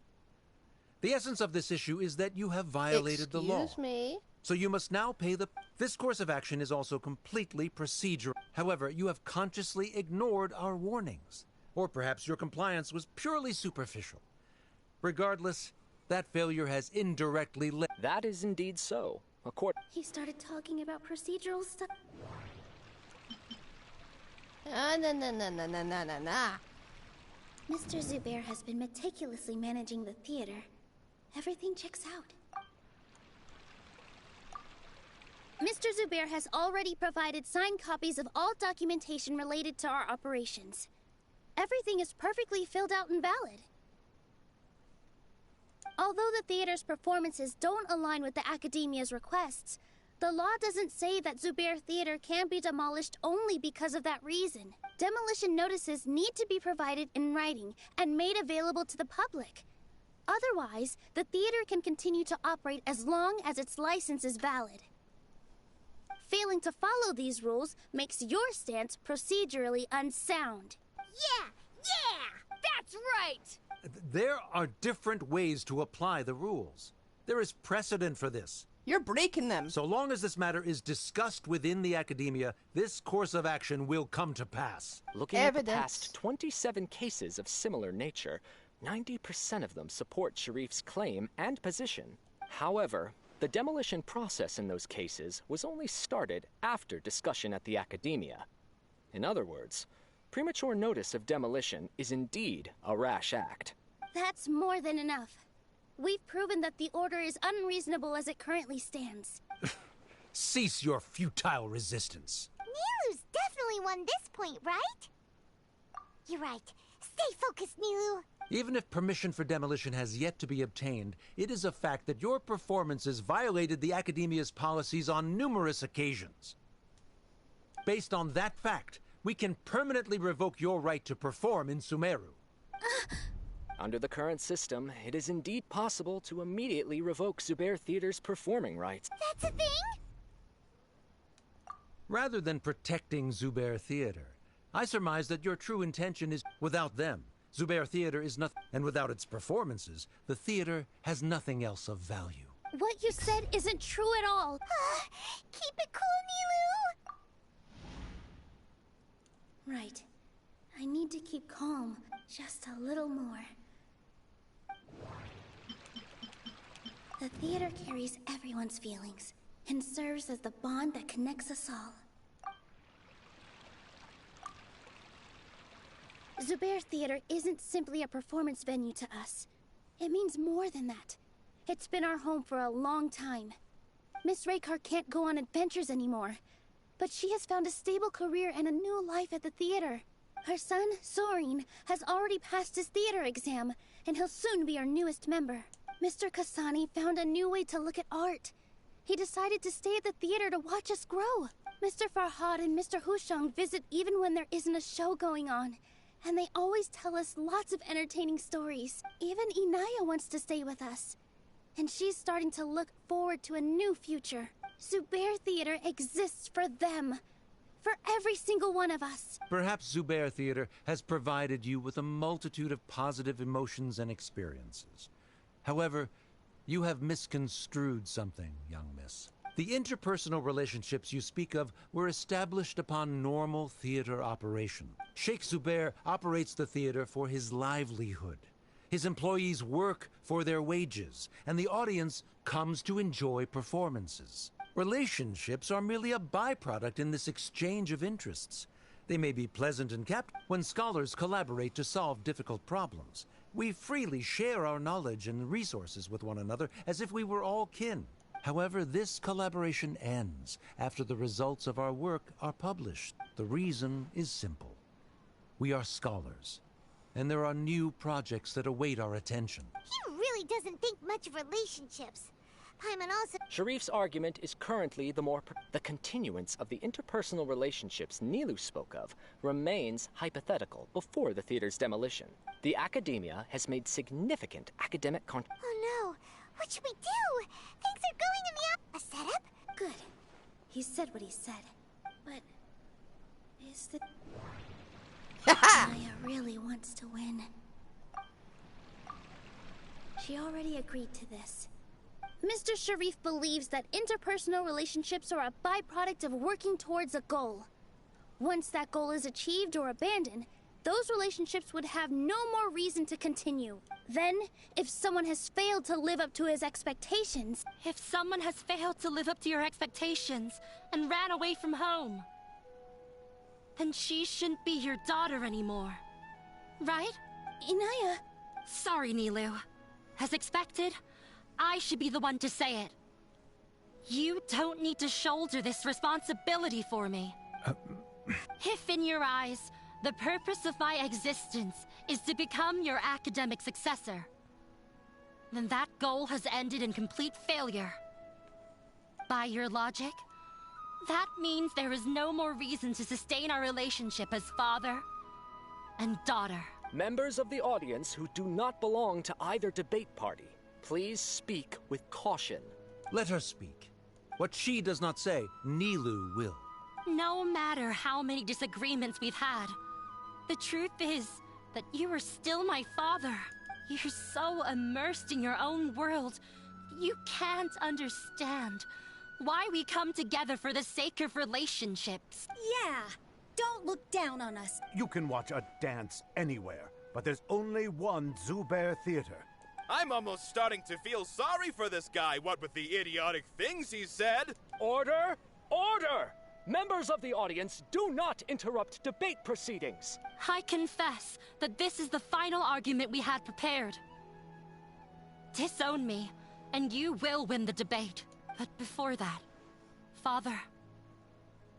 The essence of this issue is that you have violated the law. Excuse me? So you must now pay the... This course of action is also completely procedural. However, you have consciously ignored our warnings. Or perhaps your compliance was purely superficial. Regardless, that failure has indirectly led... That is indeed so. He started talking about procedural stuff. Nah. Mr. Zubair has been meticulously managing the theater. Everything checks out. Mr. Zubair has already provided signed copies of all documentation related to our operations. Everything is perfectly filled out and valid. Although the theater's performances don't align with the Academia's requests, the law doesn't say that Zubair Theater can be demolished only because of that reason. Demolition notices need to be provided in writing and made available to the public. Otherwise, the theater can continue to operate as long as its license is valid. Failing to follow these rules makes your stance procedurally unsound. Yeah! That's right! There are different ways to apply the rules. There is precedent for this. You're breaking them. So long as this matter is discussed within the Academia, this course of action will come to pass. Looking at the past 27 cases of similar nature, 90% of them support Sharif's claim and position. However, the demolition process in those cases was only started after discussion at the Academia. In other words, premature notice of demolition is indeed a rash act. That's more than enough. We've proven that the order is unreasonable as it currently stands. Cease your futile resistance. Nilou's definitely won this point, right? You're right. Stay focused, Nilou. Even if permission for demolition has yet to be obtained, it is a fact that your performances violated the Academia's policies on numerous occasions. Based on that fact, we can permanently revoke your right to perform in Sumeru. Under the current system, it is indeed possible to immediately revoke Zubair Theater's performing rights. That's a thing? Rather than protecting Zubair Theater, I surmise that your true intention is without them. Zubair Theater is nothing, and without its performances, the theater has nothing else of value. What you said isn't true at all. Keep it cool, Nilou. Right. I need to keep calm just a little more. The theater carries everyone's feelings and serves as the bond that connects us all. Zubair Theater isn't simply a performance venue to us. It means more than that. It's been our home for a long time. Miss Raykar can't go on adventures anymore, but she has found a stable career and a new life at the theater. Her son, Sorin, has already passed his theater exam, and he'll soon be our newest member. Mr. Kasani found a new way to look at art. He decided to stay at the theater to watch us grow. Mr. Farhad and Mr. Hushang visit even when there isn't a show going on, and they always tell us lots of entertaining stories. Even Inaya wants to stay with us, and she's starting to look forward to a new future. Zubair Theater exists for them. For every single one of us. Perhaps Zubair Theater has provided you with a multitude of positive emotions and experiences. However, you have misconstrued something, young miss. The interpersonal relationships you speak of were established upon normal theater operation. Sheikh Zubair operates the theater for his livelihood. His employees work for their wages, and the audience comes to enjoy performances. Relationships are merely a byproduct in this exchange of interests. They may be pleasant and kept when scholars collaborate to solve difficult problems. We freely share our knowledge and resources with one another as if we were all kin. However, this collaboration ends after the results of our work are published. The reason is simple. We are scholars, and there are new projects that await our attention. He really doesn't think much of relationships. Paimon also... Sharif's argument is currently the continuance of the interpersonal relationships Nilou spoke of remains hypothetical before the theater's demolition. The academia has made significant academic Oh no! What should we do? Things are going in the... A setup? Good. He said what he said. But... is the... Naya really wants to win. She already agreed to this. Mr. Sharif believes that interpersonal relationships are a byproduct of working towards a goal. Once that goal is achieved or abandoned, those relationships would have no more reason to continue. Then, if someone has failed to live up to his expectations... If someone has failed to live up to your expectations and ran away from home, then she shouldn't be your daughter anymore. Right? Inaya... Sorry, Nilou. As expected, I should be the one to say it. You don't need to shoulder this responsibility for me. If in your eyes, the purpose of my existence is to become your academic successor, then that goal has ended in complete failure. By your logic, that means there is no more reason to sustain our relationship as father and daughter. Members of the audience who do not belong to either debate party, please speak with caution. Let her speak. What she does not say, Nilou will. No matter how many disagreements we've had, the truth is that you are still my father. You're so immersed in your own world, you can't understand why we come together for the sake of relationships. Yeah, don't look down on us. You can watch a dance anywhere, but there's only one Zubair Theater. I'm almost starting to feel sorry for this guy, what with the idiotic things he said. Order! Order! Members of the audience, do not interrupt debate proceedings. I confess that this is the final argument we had prepared. Disown me, and you will win the debate. But before that, Father,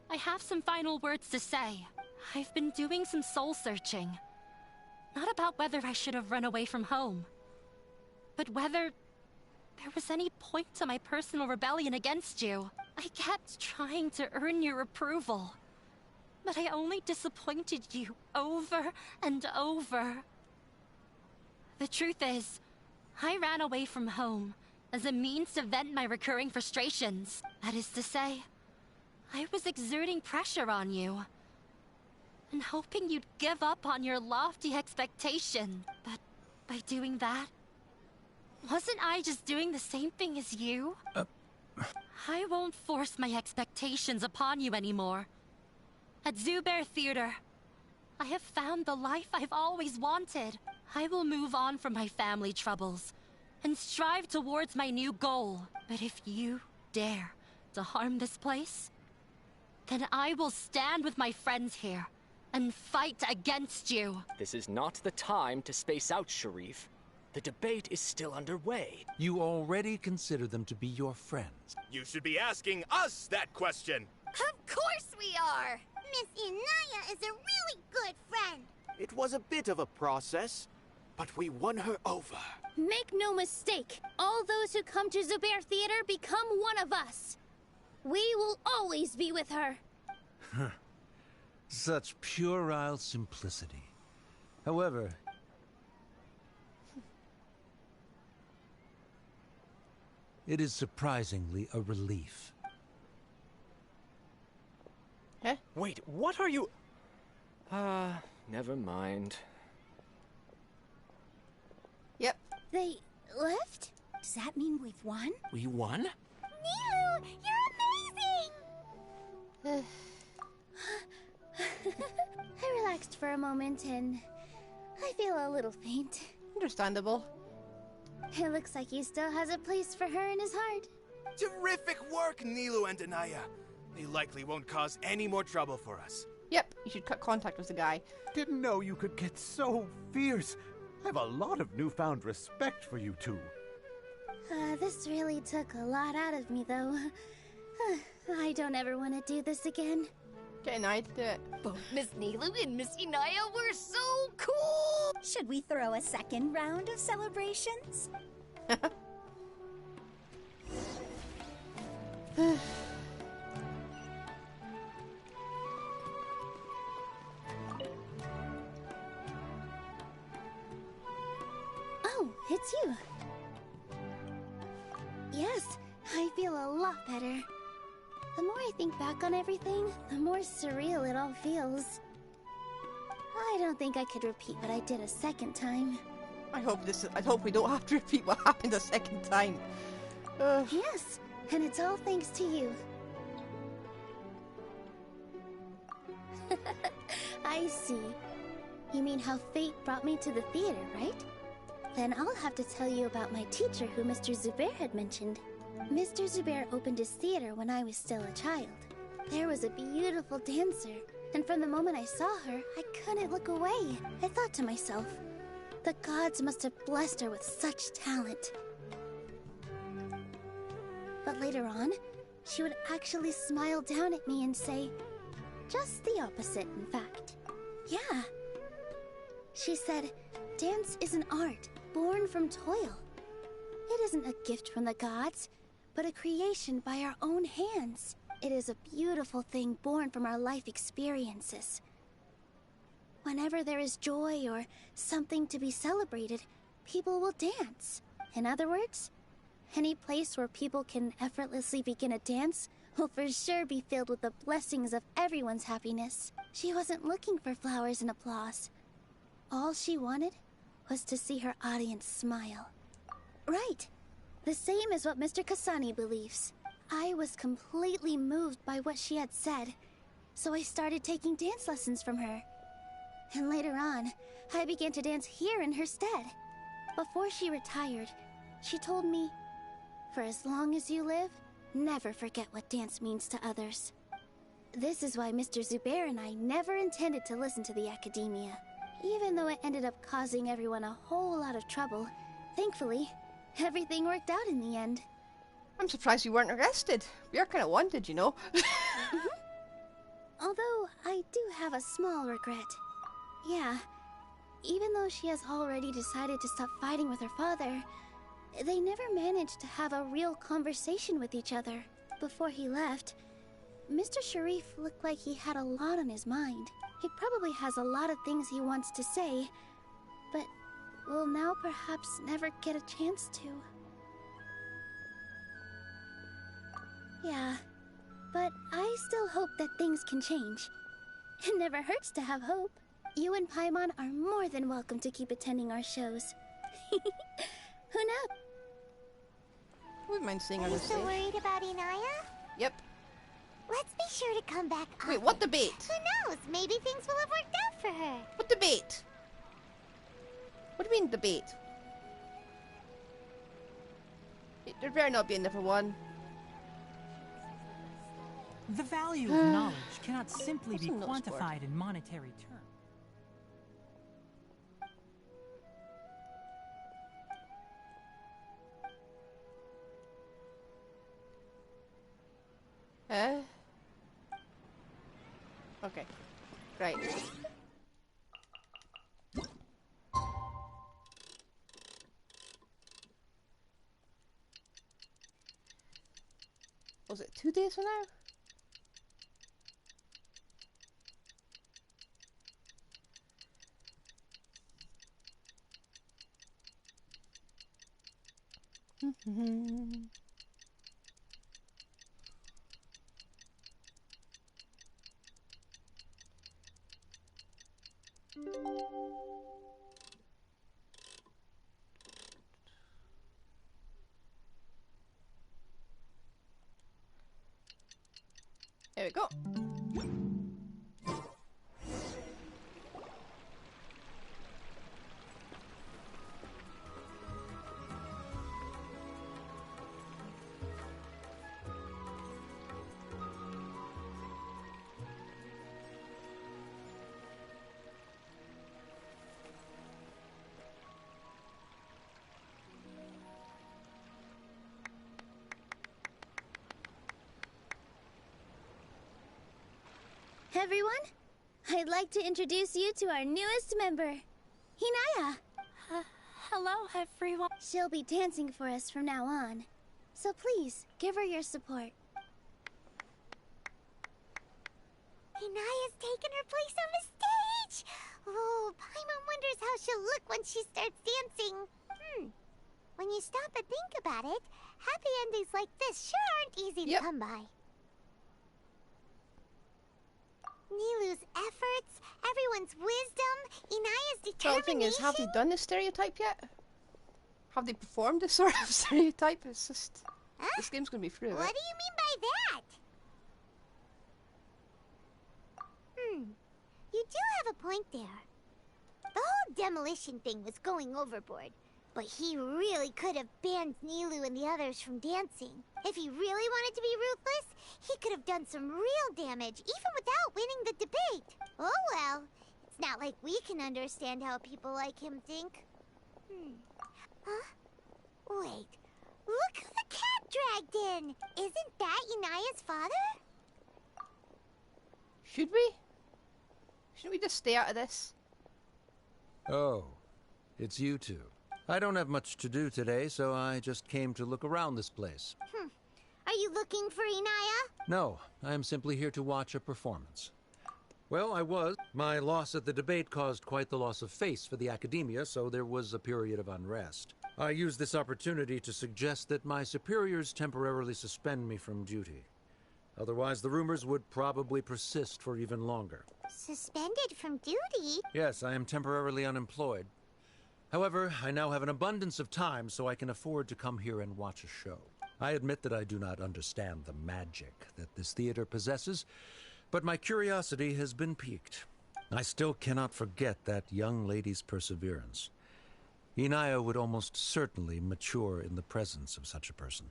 I have some final words to say. I've been doing some soul-searching. Not about whether I should have run away from home, but whether there was any point to my personal rebellion against you. I kept trying to earn your approval, but I only disappointed you over and over. The truth is, I ran away from home as a means to vent my recurring frustrations. That is to say, I was exerting pressure on you and hoping you'd give up on your lofty expectation. But by doing that, wasn't I just doing the same thing as you? I won't force my expectations upon you anymore. At Zubair Theater, I have found the life I've always wanted. I will move on from my family troubles and strive towards my new goal. But if you dare to harm this place, then I will stand with my friends here and fight against you. This is not the time to space out, Sharif. The debate is still underway. You already consider them to be your friends. You should be asking us that question. Of course we are! Miss Inaya is a really good friend. It was a bit of a process, but we won her over. Make no mistake, all those who come to Zubair Theater become one of us. We will always be with her. Such puerile simplicity. However, it is surprisingly a relief. Huh? Wait, what are you... never mind. Yep. They left? Does that mean we've won? We won? Nilou, you're amazing! I relaxed for a moment and I feel a little faint. Understandable. It looks like he still has a place for her in his heart. Terrific work, Nilou and Anaya. They likely won't cause any more trouble for us. Yep, you should cut contact with the guy. Didn't know you could get so fierce. I have a lot of newfound respect for you two. This really took a lot out of me, though. I don't ever want to do this again. Okay, now do it. Both Miss Nilou and Miss Inaya were so cool! Should we throw a second round of celebrations? Oh, it's you. Yes, I feel a lot better. The more I think back on everything, the more surreal it all feels. I don't think I could repeat what I did a second time. I hope we don't have to repeat what happened a second time. Yes, and it's all thanks to you. I see. You mean how fate brought me to the theater, right? Then I'll have to tell you about my teacher who Mr. Zubair had mentioned. Mr. Zubair opened his theater when I was still a child. There was a beautiful dancer, and from the moment I saw her, I couldn't look away. I thought to myself, the gods must have blessed her with such talent. But later on, she would actually smile down at me and say, just the opposite, in fact. Yeah. She said, dance is an art born from toil. It isn't a gift from the gods, but a creation by our own hands. It is a beautiful thing born from our life experiences. Whenever there is joy or something to be celebrated, people will dance. In other words, any place where people can effortlessly begin a dance will for sure be filled with the blessings of everyone's happiness. She wasn't looking for flowers and applause. All she wanted was to see her audience smile. Right. The same as what Mr. Kasani believes. I was completely moved by what she had said, so I started taking dance lessons from her. And later on, I began to dance here in her stead. Before she retired, she told me, for as long as you live, never forget what dance means to others. This is why Mr. Zubair and I never intended to listen to the academia. Even though it ended up causing everyone a whole lot of trouble, thankfully, everything worked out in the end. I'm surprised you weren't arrested. We are kind of wanted, you know. Although, I do have a small regret. Yeah, even though she has already decided to stop fighting with her father, they never managed to have a real conversation with each other. Before he left, Mr. Sharif looked like he had a lot on his mind. He probably has a lot of things he wants to say, but will now perhaps never get a chance to. Yeah, but I still hope that things can change. It never hurts to have hope. You and Paimon are more than welcome to keep attending our shows. Who knows? Wouldn't mind seeing her Are you on still stage. worried about Inaya? Yep. Let's be sure to come back Wait, often. what debate? Who knows? Maybe things will have worked out for her. What debate? What do you mean debate? There better not be another one. The value of knowledge cannot simply be What's a notice board? quantified in monetary terms. Okay. Right. Was it 2 days from now? There we go. Everyone, I'd like to introduce you to our newest member, Hinaya. Hello, everyone. She'll be dancing for us from now on, so please give her your support. Inaya's taken her place on the stage! Oh, Paimon wonders how she'll look when she starts dancing. When you stop and think about it, happy endings like this sure aren't easy to come by. Nilou's efforts, everyone's wisdom, Inaya's determination... Well, the thing is, have they done the stereotype yet? Have they performed this sort of stereotype? It's just... This game's gonna be through. What do you mean by that? You do have a point there. The whole demolition thing was going overboard, but he really could have banned Nilou and the others from dancing. If he really wanted to be ruthless, he could have done some real damage, even without winning the debate. Oh well, it's not like we can understand how people like him think. Huh? Wait, look who the cat dragged in! Isn't that Inaya's father? Should we? Shouldn't we just stay out of this? Oh, it's you two. I don't have much to do today, so I just came to look around this place. Are you looking for Inaya? No, I am simply here to watch a performance. Well, I was. My loss at the debate caused quite the loss of face for the academia, so there was a period of unrest. I used this opportunity to suggest that my superiors temporarily suspend me from duty. Otherwise, the rumors would probably persist for even longer. Suspended from duty? Yes, I am temporarily unemployed. However, I now have an abundance of time, so I can afford to come here and watch a show. I admit that I do not understand the magic that this theater possesses, but my curiosity has been piqued. I still cannot forget that young lady's perseverance. Inaya would almost certainly mature in the presence of such a person.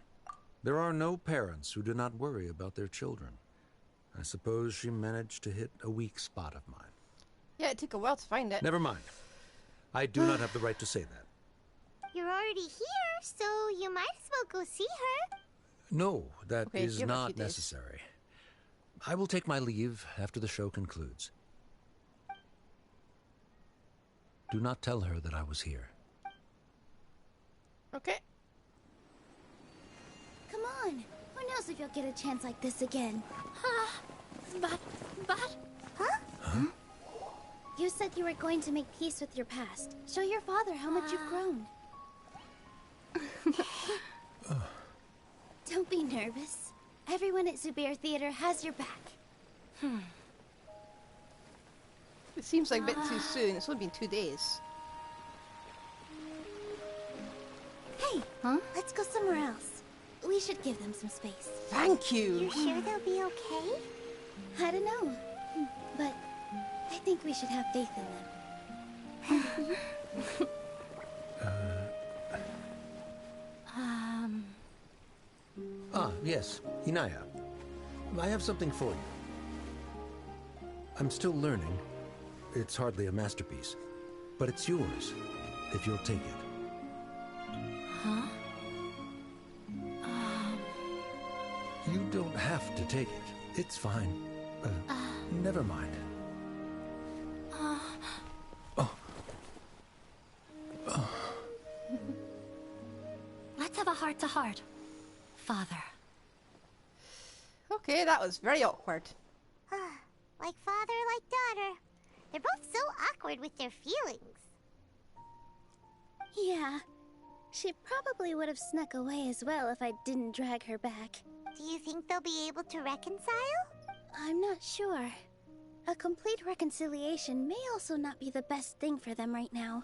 There are no parents who do not worry about their children. I suppose she managed to hit a weak spot of mine. Yeah, it took a while to find it. Never mind. I do not have the right to say that. You're already here, so you might as well go see her. No, that Okay, is give her a not few days. necessary. I will take my leave after the show concludes. Do not tell her that I was here. Okay. Come on. Who knows if you'll get a chance like this again? But... Huh? Huh? You said you were going to make peace with your past. Show your father how much you've grown. Don't be nervous. Everyone at Zubair Theater has your back. It seems like a bit too soon. It's only been 2 days. Hey, let's go somewhere else. We should give them some space. Thank you. You sure they'll be okay? I don't know, but I think we should have faith in them. Ah, yes, Inaya. I have something for you. I'm still learning. It's hardly a masterpiece, but it's yours, if you'll take it. Huh? You don't have to take it. It's fine. Never mind. Let's have a heart-to-heart, Father. Okay, that was very awkward. Like father, like daughter. They're both so awkward with their feelings. Yeah, she probably would have snuck away as well if I didn't drag her back. Do you think they'll be able to reconcile? I'm not sure. A complete reconciliation may also not be the best thing for them right now.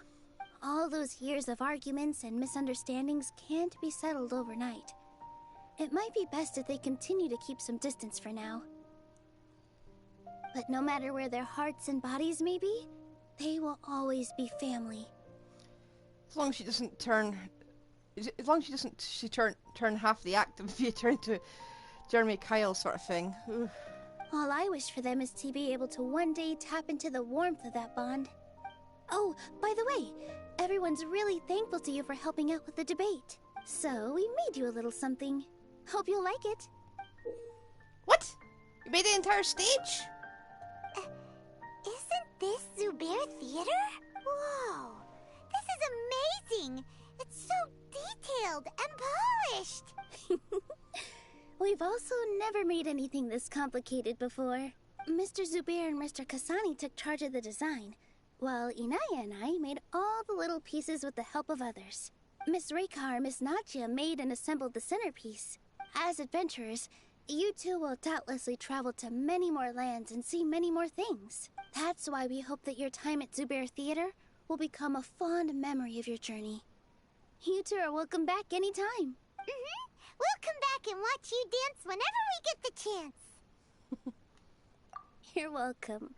All those years of arguments and misunderstandings can't be settled overnight. It might be best if they continue to keep some distance for now. But no matter where their hearts and bodies may be, they will always be family. As long as she doesn't turn... As long as she doesn't turn half the act of the theatre into Jeremy Kyle sort of thing. Ooh. All I wish for them is to be able to one day tap into the warmth of that bond. Oh, by the way, everyone's really thankful to you for helping out with the debate. So we made you a little something. Hope you'll like it. What? You made the entire stage? Isn't this Zubair Theater? Whoa! This is amazing! It's so detailed and polished! We've also never made anything this complicated before. Mr. Zubair and Mr. Kasani took charge of the design, while Inaya and I made all the little pieces with the help of others. Miss Rekar and Miss Nadia made and assembled the centerpiece. As adventurers, you two will doubtlessly travel to many more lands and see many more things. That's why we hope that your time at Zubair Theater will become a fond memory of your journey. You two are welcome back anytime. We'll come back and watch you dance whenever we get the chance. You're welcome.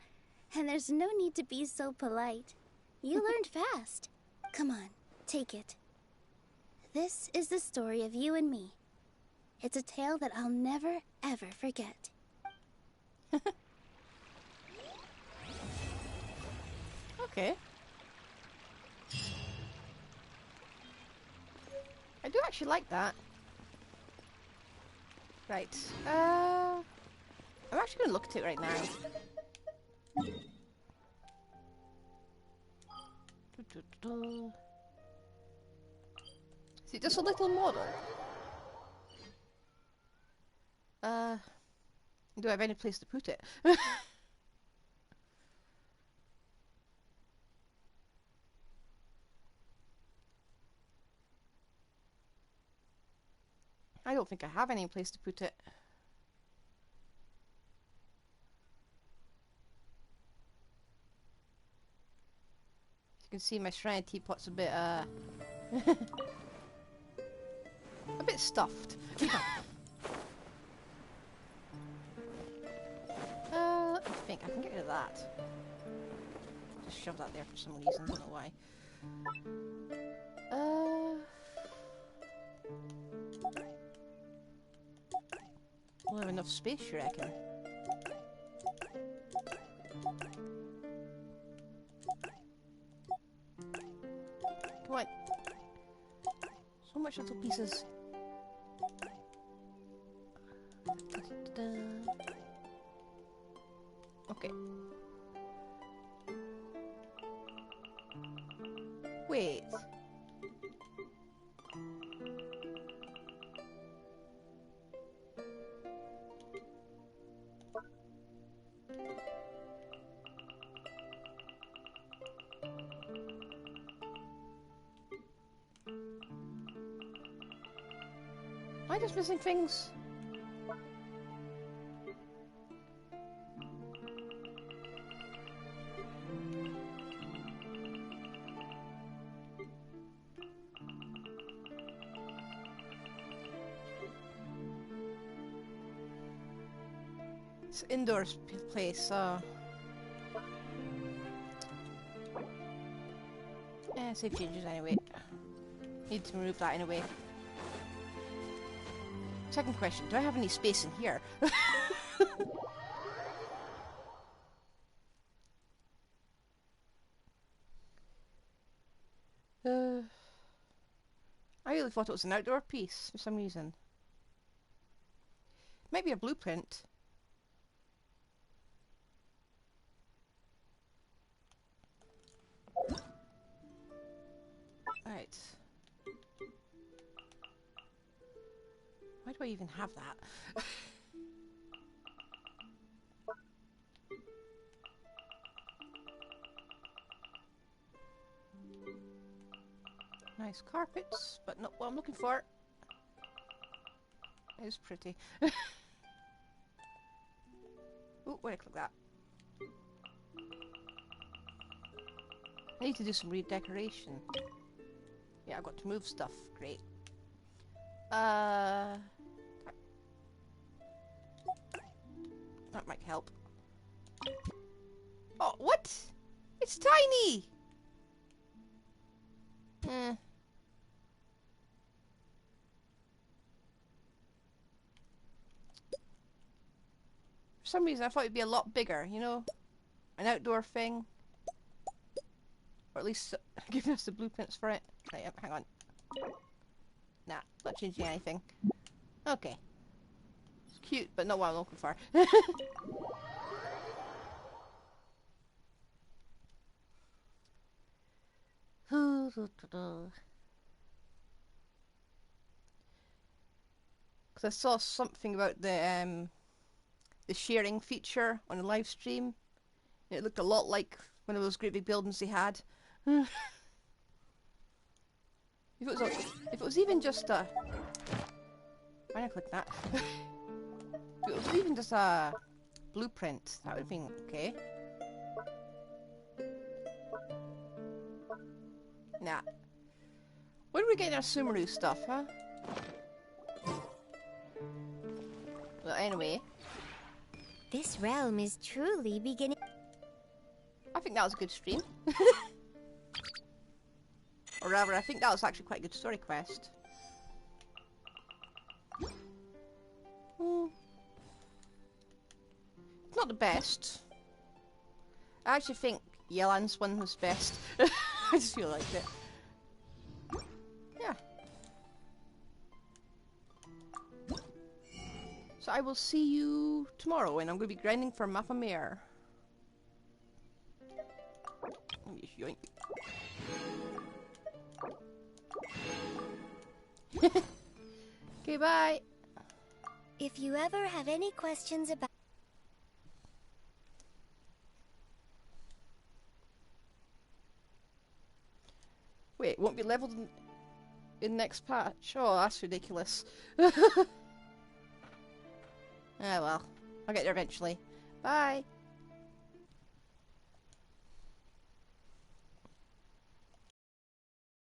And there's no need to be so polite. You learned fast. Come on, take it. This is the story of you and me. It's a tale that I'll never, ever forget. Okay. I do actually like that. Right. I'm actually going to look at it right now. Is it just a little model? Do I have any place to put it? I don't think I have any place to put it. As you can see, my shrine teapot's a bit, a bit stuffed. Let me think. I can get rid of that. Just shove that there for some reason. I don't know why. We'll have enough space, you reckon? Come on. So much little pieces. Okay. Wait. Am I just missing things? It's an indoor place, so... save changes anyway. Need to remove that anyway. Second question, do I have any space in here? I really thought it was an outdoor piece for some reason. Maybe a blueprint. Right. Why do I even have that? Nice carpets, but not what I'm looking for. It's pretty. Oh, where did I click that? I need to do some redecoration. Yeah, I've got to move stuff. Great. That might help. Oh, what? It's tiny! For some reason I thought it'd be a lot bigger, you know? An outdoor thing. Or at least giving us the blueprints for it. Right, hang on. Nah, not changing anything. Okay. It's cute, but not what I'm looking for. Because I saw something about the the sharing feature on the live stream. It looked a lot like one of those great big buildings they had. If it was even just a... Why did I click that? If it was even just a blueprint, that would have been okay. Nah. When are we getting our Sumeru stuff, huh? Well, anyway. This realm is truly beginning. I think that was a good stream. Or rather, I think that was actually quite a good story quest. It's not the best. I actually think Yelan's one was best. I just feel like it. Yeah. So I will see you tomorrow, and I'm going to be grinding for Mappa Mare. Yoink. Okay, bye. If you ever have any questions about... Wait, it won't be leveled in next patch? Oh, that's ridiculous. Ah well, I'll get there eventually. Bye.